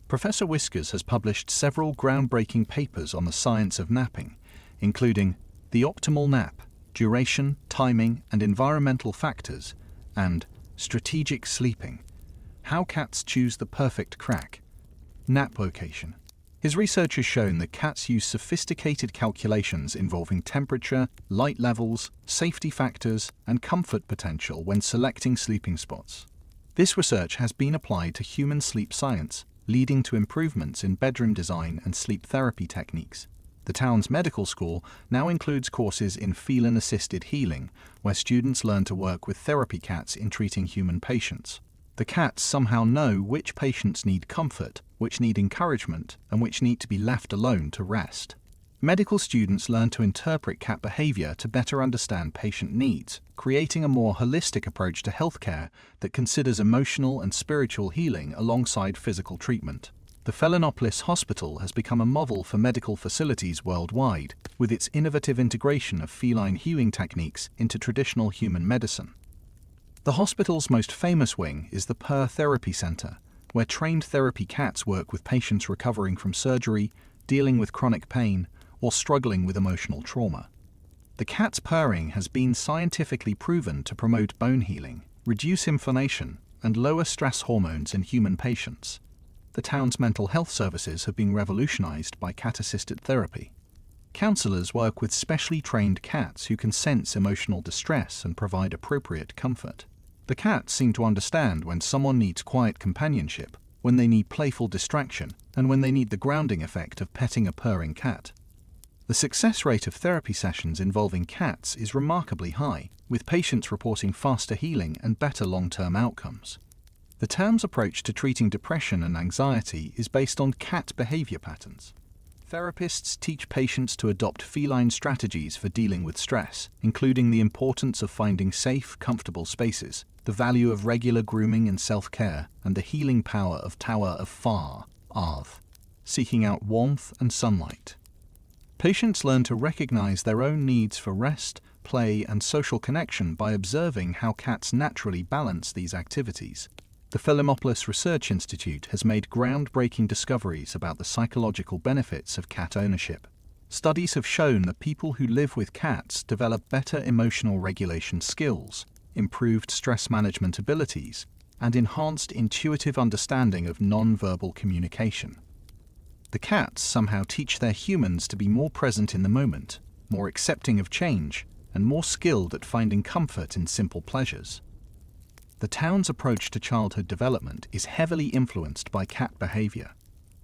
Speaker 1: Professor Whiskers has published several groundbreaking papers on the science of napping, including The Optimal Nap, Duration, Timing, and Environmental Factors, and Strategic Sleeping, How Cats Choose the Perfect Crack, Nap Location. His research has shown that cats use sophisticated calculations involving temperature, light levels, safety factors, and comfort potential when selecting sleeping spots. This research has been applied to human sleep science, leading to improvements in bedroom design and sleep therapy techniques. The town's medical school now includes courses in feline-assisted healing, where students learn to work with therapy cats in treating human patients. The cats somehow know which patients need comfort, which need encouragement, and which need to be left alone to rest. Medical students learn to interpret cat behavior to better understand patient needs, creating a more holistic approach to healthcare that considers emotional and spiritual healing alongside physical treatment. The Philanopolis Hospital has become a model for medical facilities worldwide, with its innovative integration of feline healing techniques into traditional human medicine. The hospital's most famous wing is the Purr Therapy Center, where trained therapy cats work with patients recovering from surgery, dealing with chronic pain, or struggling with emotional trauma. The cat's purring has been scientifically proven to promote bone healing, reduce inflammation, and lower stress hormones in human patients. The town's mental health services have been revolutionized by cat-assisted therapy. Counselors work with specially trained cats who can sense emotional distress and provide appropriate comfort. The cats seem to understand when someone needs quiet companionship, when they need playful distraction, and when they need the grounding effect of petting a purring cat. The success rate of therapy sessions involving cats is remarkably high, with patients reporting faster healing and better long-term outcomes. The term's approach to treating depression and anxiety is based on cat behavior patterns. Therapists teach patients to adopt feline strategies for dealing with stress, including the importance of finding safe, comfortable spaces, the value of regular grooming and self-care, and the healing power of Tower of Far, Arth. seeking out warmth and sunlight. Patients learn to recognize their own needs for rest, play, and social connection by observing how cats naturally balance these activities. The Philomopolis Research Institute has made groundbreaking discoveries about the psychological benefits of cat ownership. Studies have shown that people who live with cats develop better emotional regulation skills, improved stress management abilities, and enhanced intuitive understanding of non-verbal communication. The cats somehow teach their humans to be more present in the moment, more accepting of change, and more skilled at finding comfort in simple pleasures. The town's approach to childhood development is heavily influenced by cat behavior.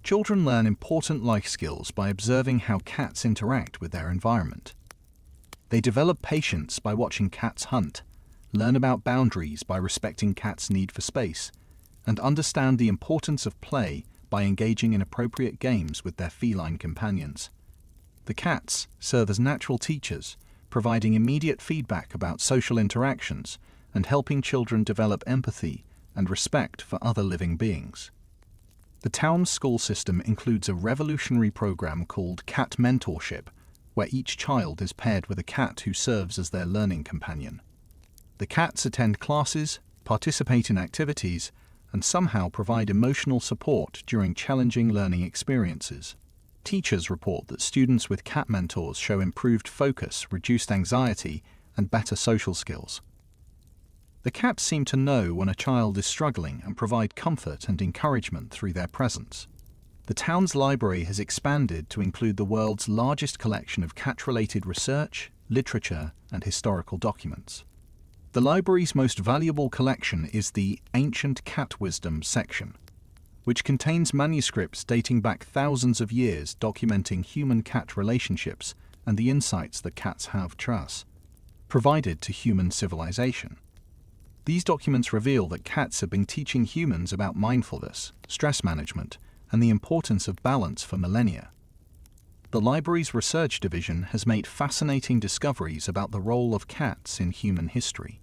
Speaker 1: Children learn important life skills by observing how cats interact with their environment. They develop patience by watching cats hunt, learn about boundaries by respecting cats' need for space, and understand the importance of play by engaging in appropriate games with their feline companions. The cats serve as natural teachers, providing immediate feedback about social interactions and helping children develop empathy and respect for other living beings. The town's school system includes a revolutionary program called Cat Mentorship, where each child is paired with a cat who serves as their learning companion. The cats attend classes, participate in activities, and somehow provide emotional support during challenging learning experiences. Teachers report that students with cat mentors show improved focus, reduced anxiety, and better social skills. The cats seem to know when a child is struggling and provide comfort and encouragement through their presence. The town's library has expanded to include the world's largest collection of cat-related research, literature, and historical documents. The library's most valuable collection is the Ancient Cat Wisdom section, which contains manuscripts dating back thousands of years documenting human-cat relationships and the insights that cats have to us, provided to human civilization. These documents reveal that cats have been teaching humans about mindfulness, stress management, and the importance of balance for millennia. The library's research division has made fascinating discoveries about the role of cats in human history.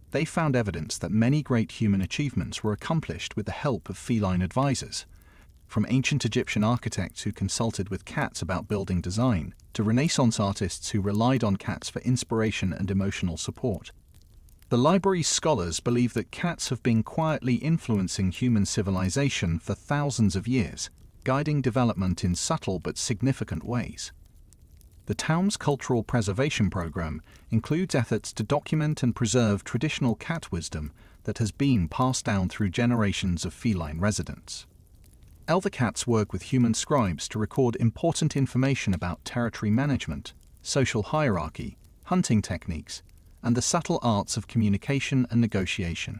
Speaker 1: They found evidence that many great human achievements were accomplished with the help of feline advisors, from ancient Egyptian architects who consulted with cats about building design, to Renaissance artists who relied on cats for inspiration and emotional support. The library's scholars believe that cats have been quietly influencing human civilization for thousands of years, guiding development in subtle but significant ways. The town's cultural preservation program includes efforts to document and preserve traditional cat wisdom that has been passed down through generations of feline residents. Elder cats work with human scribes to record important information about territory management, social hierarchy, hunting techniques, and the subtle arts of communication and negotiation.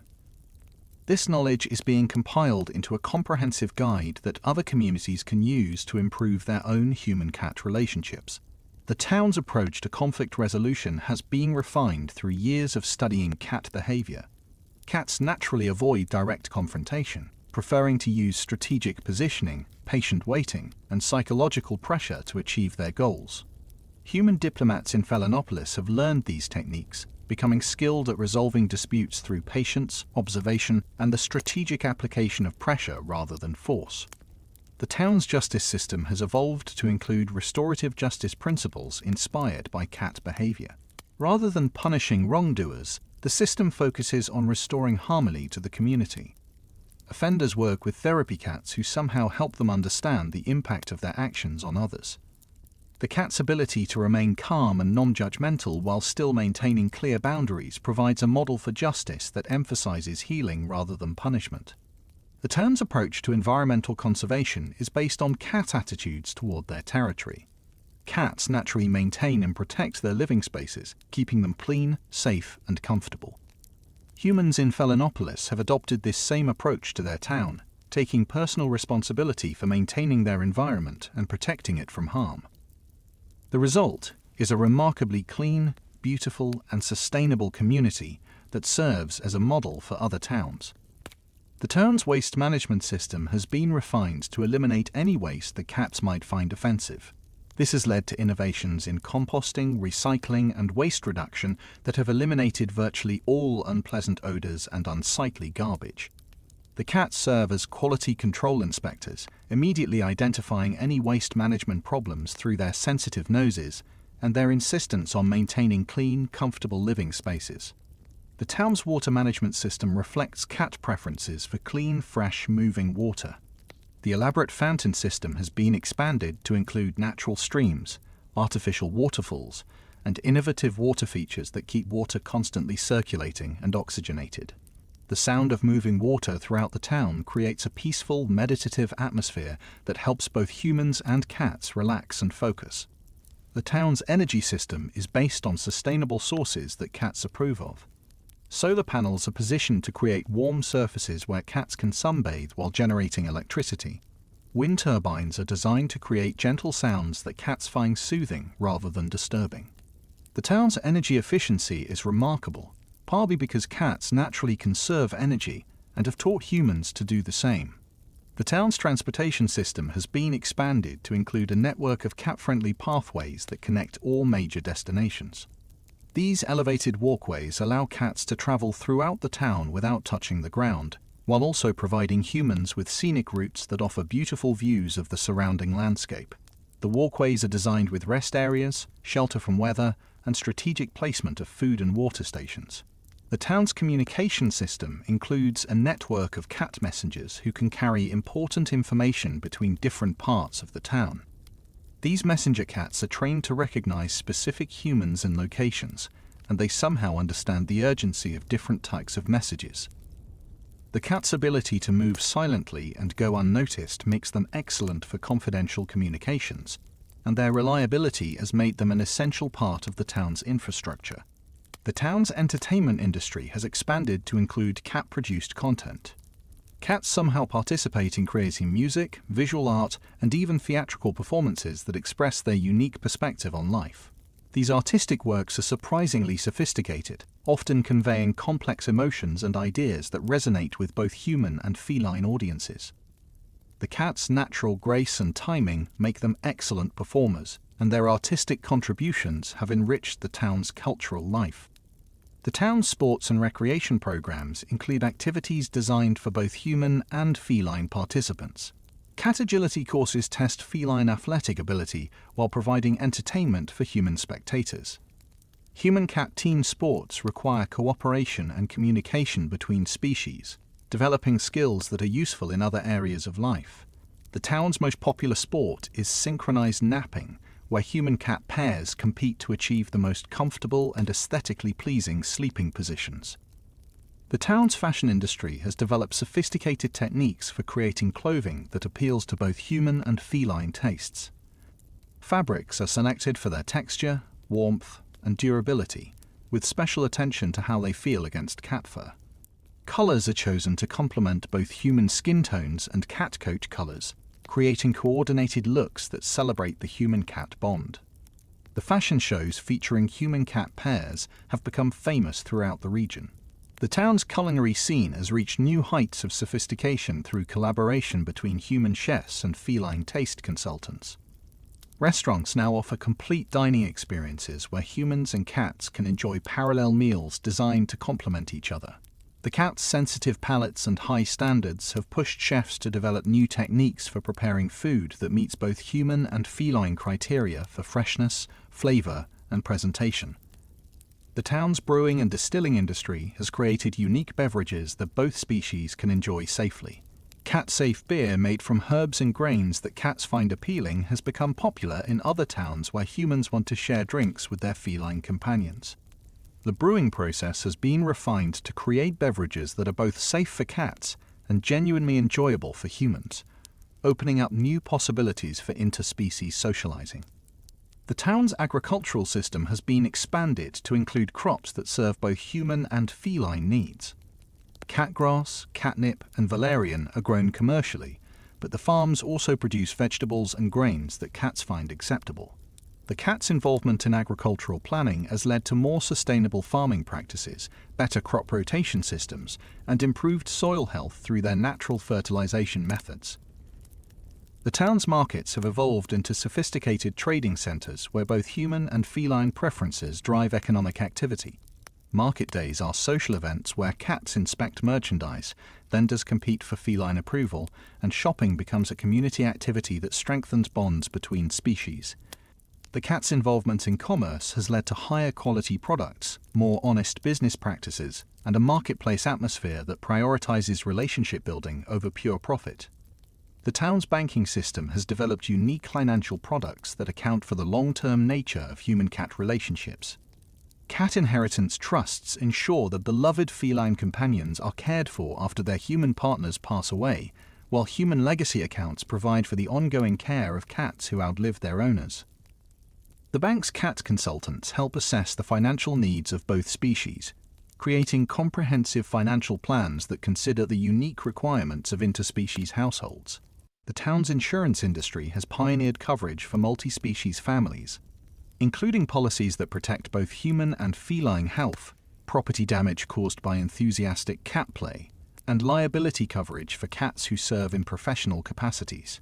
Speaker 1: This knowledge is being compiled into a comprehensive guide that other communities can use to improve their own human-cat relationships. The town's approach to conflict resolution has been refined through years of studying cat behavior. Cats naturally avoid direct confrontation, preferring to use strategic positioning, patient waiting, and psychological pressure to achieve their goals. Human diplomats in Philonopolis have learned these techniques, becoming skilled at resolving disputes through patience, observation, and the strategic application of pressure rather than force. The town's justice system has evolved to include restorative justice principles inspired by cat behavior. Rather than punishing wrongdoers, the system focuses on restoring harmony to the community. Offenders work with therapy cats who somehow help them understand the impact of their actions on others. The cat's ability to remain calm and non-judgmental while still maintaining clear boundaries provides a model for justice that emphasizes healing rather than punishment. The town's approach to environmental conservation is based on cat attitudes toward their territory. Cats naturally maintain and protect their living spaces, keeping them clean, safe, and comfortable. Humans in Philonopolis have adopted this same approach to their town, taking personal responsibility for maintaining their environment and protecting it from harm. The result is a remarkably clean, beautiful, and sustainable community that serves as a model for other towns. The town's waste management system has been refined to eliminate any waste that cats might find offensive. This has led to innovations in composting, recycling, and waste reduction that have eliminated virtually all unpleasant odors and unsightly garbage. The cats serve as quality control inspectors, immediately identifying any waste management problems through their sensitive noses and their insistence on maintaining clean, comfortable living spaces. The town's water management system reflects cat preferences for clean, fresh, moving water. The elaborate fountain system has been expanded to include natural streams, artificial waterfalls, and innovative water features that keep water constantly circulating and oxygenated. The sound of moving water throughout the town creates a peaceful, meditative atmosphere that helps both humans and cats relax and focus. The town's energy system is based on sustainable sources that cats approve of. Solar panels are positioned to create warm surfaces where cats can sunbathe while generating electricity. Wind turbines are designed to create gentle sounds that cats find soothing rather than disturbing. The town's energy efficiency is remarkable, partly because cats naturally conserve energy and have taught humans to do the same. The town's transportation system has been expanded to include a network of cat-friendly pathways that connect all major destinations. These elevated walkways allow cats to travel throughout the town without touching the ground, while also providing humans with scenic routes that offer beautiful views of the surrounding landscape. The walkways are designed with rest areas, shelter from weather, and strategic placement of food and water stations. The town's communication system includes a network of cat messengers who can carry important information between different parts of the town. These messenger cats are trained to recognize specific humans and locations, and they somehow understand the urgency of different types of messages. The cat's ability to move silently and go unnoticed makes them excellent for confidential communications, and their reliability has made them an essential part of the town's infrastructure. The town's entertainment industry has expanded to include cat-produced content. Cats somehow participate in creating music, visual art, and even theatrical performances that express their unique perspective on life. These artistic works are surprisingly sophisticated, often conveying complex emotions and ideas that resonate with both human and feline audiences. The cat's natural grace and timing make them excellent performers, and their artistic contributions have enriched the town's cultural life. The town's sports and recreation programs include activities designed for both human and feline participants. Cat agility courses test feline athletic ability while providing entertainment for human spectators. Human-cat team sports require cooperation and communication between species, developing skills that are useful in other areas of life. The town's most popular sport is synchronized napping, where human-cat pairs compete to achieve the most comfortable and aesthetically pleasing sleeping positions. The town's fashion industry has developed sophisticated techniques for creating clothing that appeals to both human and feline tastes. Fabrics are selected for their texture, warmth, and durability, with special attention to how they feel against cat fur. Colors are chosen to complement both human skin tones and cat coat colors, creating coordinated looks that celebrate the human-cat bond. The fashion shows featuring human-cat pairs have become famous throughout the region. The town's culinary scene has reached new heights of sophistication through collaboration between human chefs and feline taste consultants. Restaurants now offer complete dining experiences where humans and cats can enjoy parallel meals designed to complement each other. The cat's sensitive palates and high standards have pushed chefs to develop new techniques for preparing food that meets both human and feline criteria for freshness, flavor, and presentation. The town's brewing and distilling industry has created unique beverages that both species can enjoy safely. Cat-safe beer made from herbs and grains that cats find appealing has become popular in other towns where humans want to share drinks with their feline companions. The brewing process has been refined to create beverages that are both safe for cats and genuinely enjoyable for humans, opening up new possibilities for interspecies socializing. The town's agricultural system has been expanded to include crops that serve both human and feline needs. Catgrass, catnip, and valerian are grown commercially, but the farms also produce vegetables and grains that cats find acceptable. The cat's involvement in agricultural planning has led to more sustainable farming practices, better crop rotation systems, and improved soil health through their natural fertilization methods. The town's markets have evolved into sophisticated trading centers where both human and feline preferences drive economic activity. Market days are social events where cats inspect merchandise, vendors compete for feline approval, and shopping becomes a community activity that strengthens bonds between species. The cat's involvement in commerce has led to higher quality products, more honest business practices, and a marketplace atmosphere that prioritizes relationship building over pure profit. The town's banking system has developed unique financial products that account for the long-term nature of human-cat relationships. Cat inheritance trusts ensure that beloved feline companions are cared for after their human partners pass away, while human legacy accounts provide for the ongoing care of cats who outlive their owners. The bank's cat consultants help assess the financial needs of both species, creating comprehensive financial plans that consider the unique requirements of interspecies households. The town's insurance industry has pioneered coverage for multi-species families, including policies that protect both human and feline health, property damage caused by enthusiastic cat play, and liability coverage for cats who serve in professional capacities.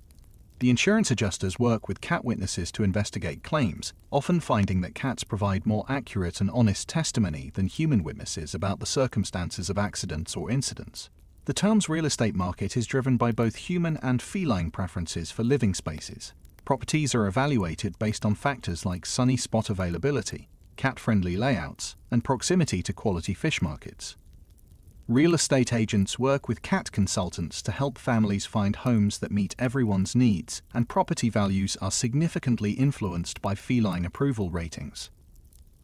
Speaker 1: The insurance adjusters work with cat witnesses to investigate claims, often finding that cats provide more accurate and honest testimony than human witnesses about the circumstances of accidents or incidents. The town's real estate market is driven by both human and feline preferences for living spaces. Properties are evaluated based on factors like sunny spot availability, cat-friendly layouts, and proximity to quality fish markets. Real estate agents work with cat consultants to help families find homes that meet everyone's needs, and property values are significantly influenced by feline approval ratings.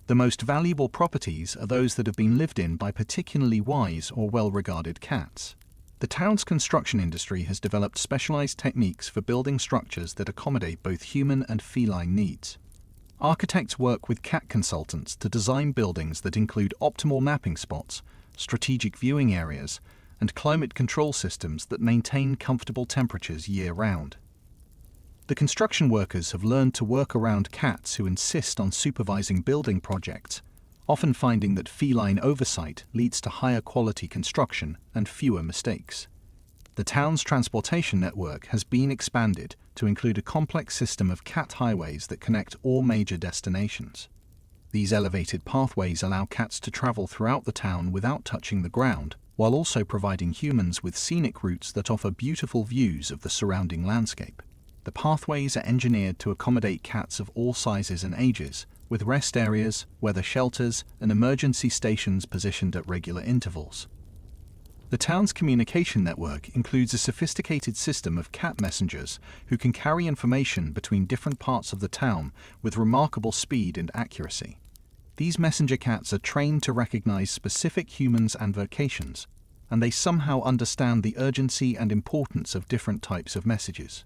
Speaker 1: The most valuable properties are those that have been lived in by particularly wise or well-regarded cats. The town's construction industry has developed specialized techniques for building structures that accommodate both human and feline needs. Architects work with cat consultants to design buildings that include optimal napping spots, strategic viewing areas, and climate control systems that maintain comfortable temperatures year-round. The construction workers have learned to work around cats who insist on supervising building projects, often finding that feline oversight leads to higher quality construction and fewer mistakes. The town's transportation network has been expanded to include a complex system of cat highways that connect all major destinations. These elevated pathways allow cats to travel throughout the town without touching the ground, while also providing humans with scenic routes that offer beautiful views of the surrounding landscape. The pathways are engineered to accommodate cats of all sizes and ages, with rest areas, weather shelters, and emergency stations positioned at regular intervals. The town's communication network includes a sophisticated system of cat messengers who can carry information between different parts of the town with remarkable speed and accuracy. These messenger cats are trained to recognize specific humans and vocations, and they somehow understand the urgency and importance of different types of messages.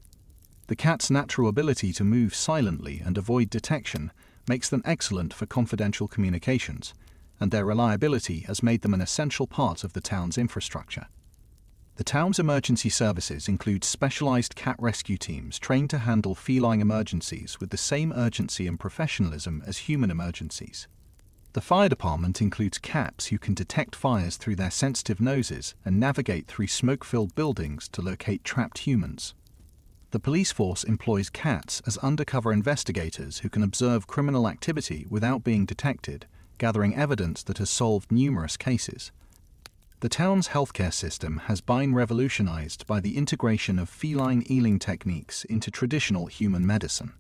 Speaker 1: The cat's natural ability to move silently and avoid detection makes them excellent for confidential communications, and their reliability has made them an essential part of the town's infrastructure. The town's emergency services include specialized cat rescue teams trained to handle feline emergencies with the same urgency and professionalism as human emergencies. The fire department includes cats who can detect fires through their sensitive noses and navigate through smoke-filled buildings to locate trapped humans. The police force employs cats as undercover investigators who can observe criminal activity without being detected, gathering evidence that has solved numerous cases. The town's healthcare system has been revolutionized by the integration of feline healing techniques into traditional human medicine.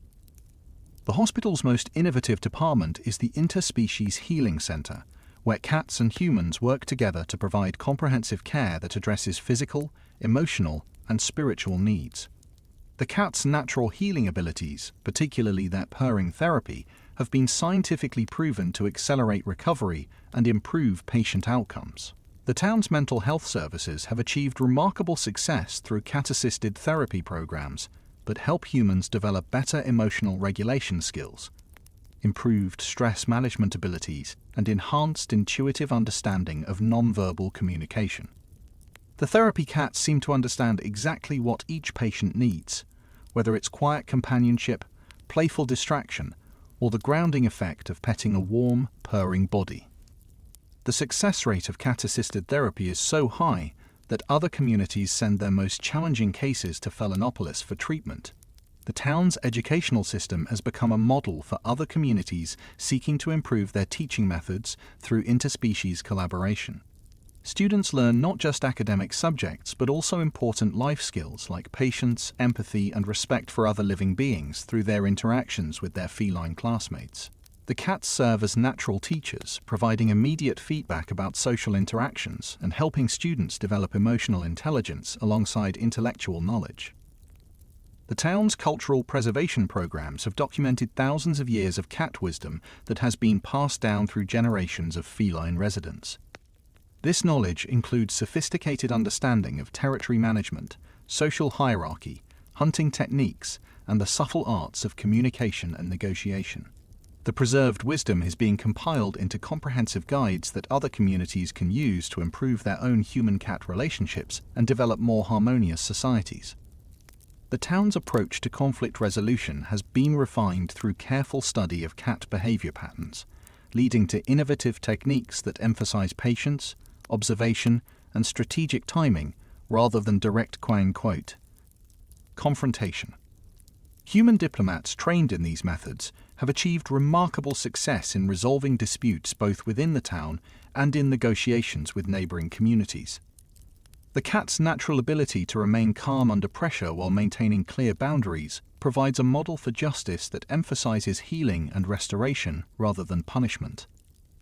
Speaker 1: The hospital's most innovative department is the Interspecies Healing Center, where cats and humans work together to provide comprehensive care that addresses physical, emotional, and spiritual needs. The cat's natural healing abilities, particularly their purring therapy, have been scientifically proven to accelerate recovery and improve patient outcomes. The town's mental health services have achieved remarkable success through cat-assisted therapy programs that help humans develop better emotional regulation skills, improved stress management abilities, and enhanced intuitive understanding of nonverbal communication. The therapy cats seem to understand exactly what each patient needs, whether it's quiet companionship, playful distraction, or the grounding effect of petting a warm, purring body. The success rate of cat-assisted therapy is so high that other communities send their most challenging cases to Felinopolis for treatment. The town's educational system has become a model for other communities seeking to improve their teaching methods through interspecies collaboration. Students learn not just academic subjects, but also important life skills like patience, empathy, and respect for other living beings through their interactions with their feline classmates. The cats serve as natural teachers, providing immediate feedback about social interactions and helping students develop emotional intelligence alongside intellectual knowledge. The town's cultural preservation programs have documented thousands of years of cat wisdom that has been passed down through generations of feline residents. This knowledge includes sophisticated understanding of territory management, social hierarchy, hunting techniques, and the subtle arts of communication and negotiation. The preserved wisdom is being compiled into comprehensive guides that other communities can use to improve their own human-cat relationships and develop more harmonious societies. The town's approach to conflict resolution has been refined through careful study of cat behavior patterns, leading to innovative techniques that emphasize patience, observation, and strategic timing rather than direct quote. Confrontation. Human diplomats trained in these methods have achieved remarkable success in resolving disputes both within the town and in negotiations with neighboring communities. The cat's natural ability to remain calm under pressure while maintaining clear boundaries provides a model for justice that emphasizes healing and restoration rather than punishment.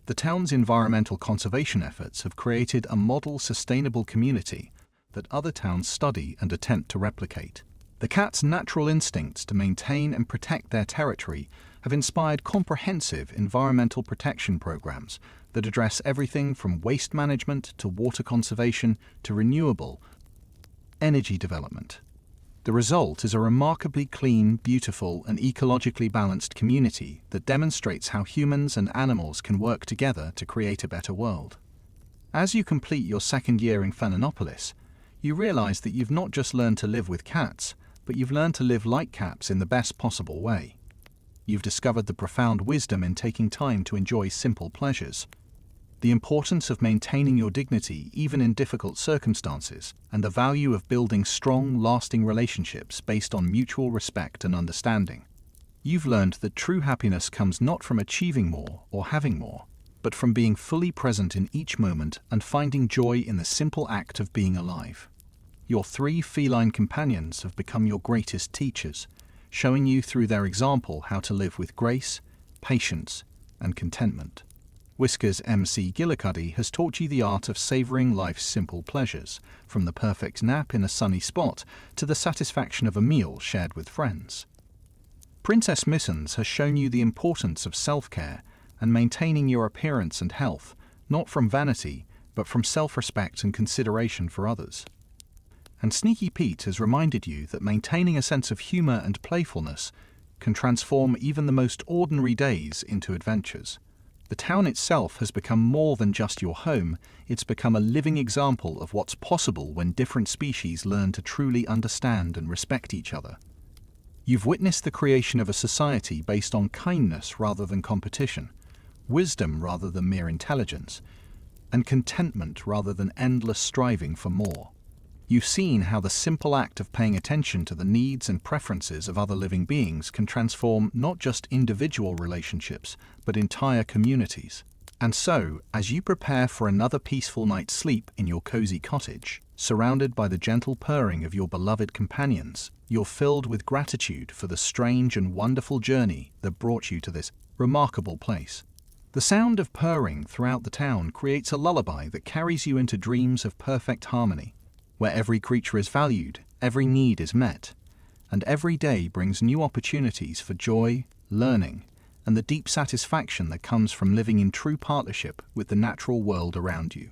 Speaker 1: The town's environmental conservation efforts have created a model sustainable community that other towns study and attempt to replicate. The cat's natural instincts to maintain and protect their territory have inspired comprehensive environmental protection programs that address everything from waste management to water conservation to renewable energy development. The result is a remarkably clean, beautiful, and ecologically balanced community that demonstrates how humans and animals can work together to create a better world. As you complete your second year in Phenanopolis, you realize that you've not just learned to live with cats, but you've learned to live like cats in the best possible way. You've discovered the profound wisdom in taking time to enjoy simple pleasures, the importance of maintaining your dignity even in difficult circumstances, and the value of building strong, lasting relationships based on mutual respect and understanding. You've learned that true happiness comes not from achieving more or having more, but from being fully present in each moment and finding joy in the simple act of being alive. Your 3 feline companions have become your greatest teachers, showing you through their example how to live with grace, patience, and contentment. Whiskers MC Gillicuddy has taught you the art of savoring life's simple pleasures, from the perfect nap in a sunny spot to the satisfaction of a meal shared with friends. Princess Missons has shown you the importance of self-care and maintaining your appearance and health, not from vanity, but from self-respect and consideration for others. And Sneaky Pete has reminded you that maintaining a sense of humor and playfulness can transform even the most ordinary days into adventures. The town itself has become more than just your home, it's become a living example of what's possible when different species learn to truly understand and respect each other. You've witnessed the creation of a society based on kindness rather than competition, wisdom rather than mere intelligence, and contentment rather than endless striving for more. You've seen how the simple act of paying attention to the needs and preferences of other living beings can transform not just individual relationships, but entire communities. And so, as you prepare for another peaceful night's sleep in your cozy cottage, surrounded by the gentle purring of your beloved companions, you're filled with gratitude for the strange and wonderful journey that brought you to this remarkable place. The sound of purring throughout the town creates a lullaby that carries you into dreams of perfect harmony, where every creature is valued, every need is met, and every day brings new opportunities for joy, learning, and the deep satisfaction that comes from living in true partnership with the natural world around you.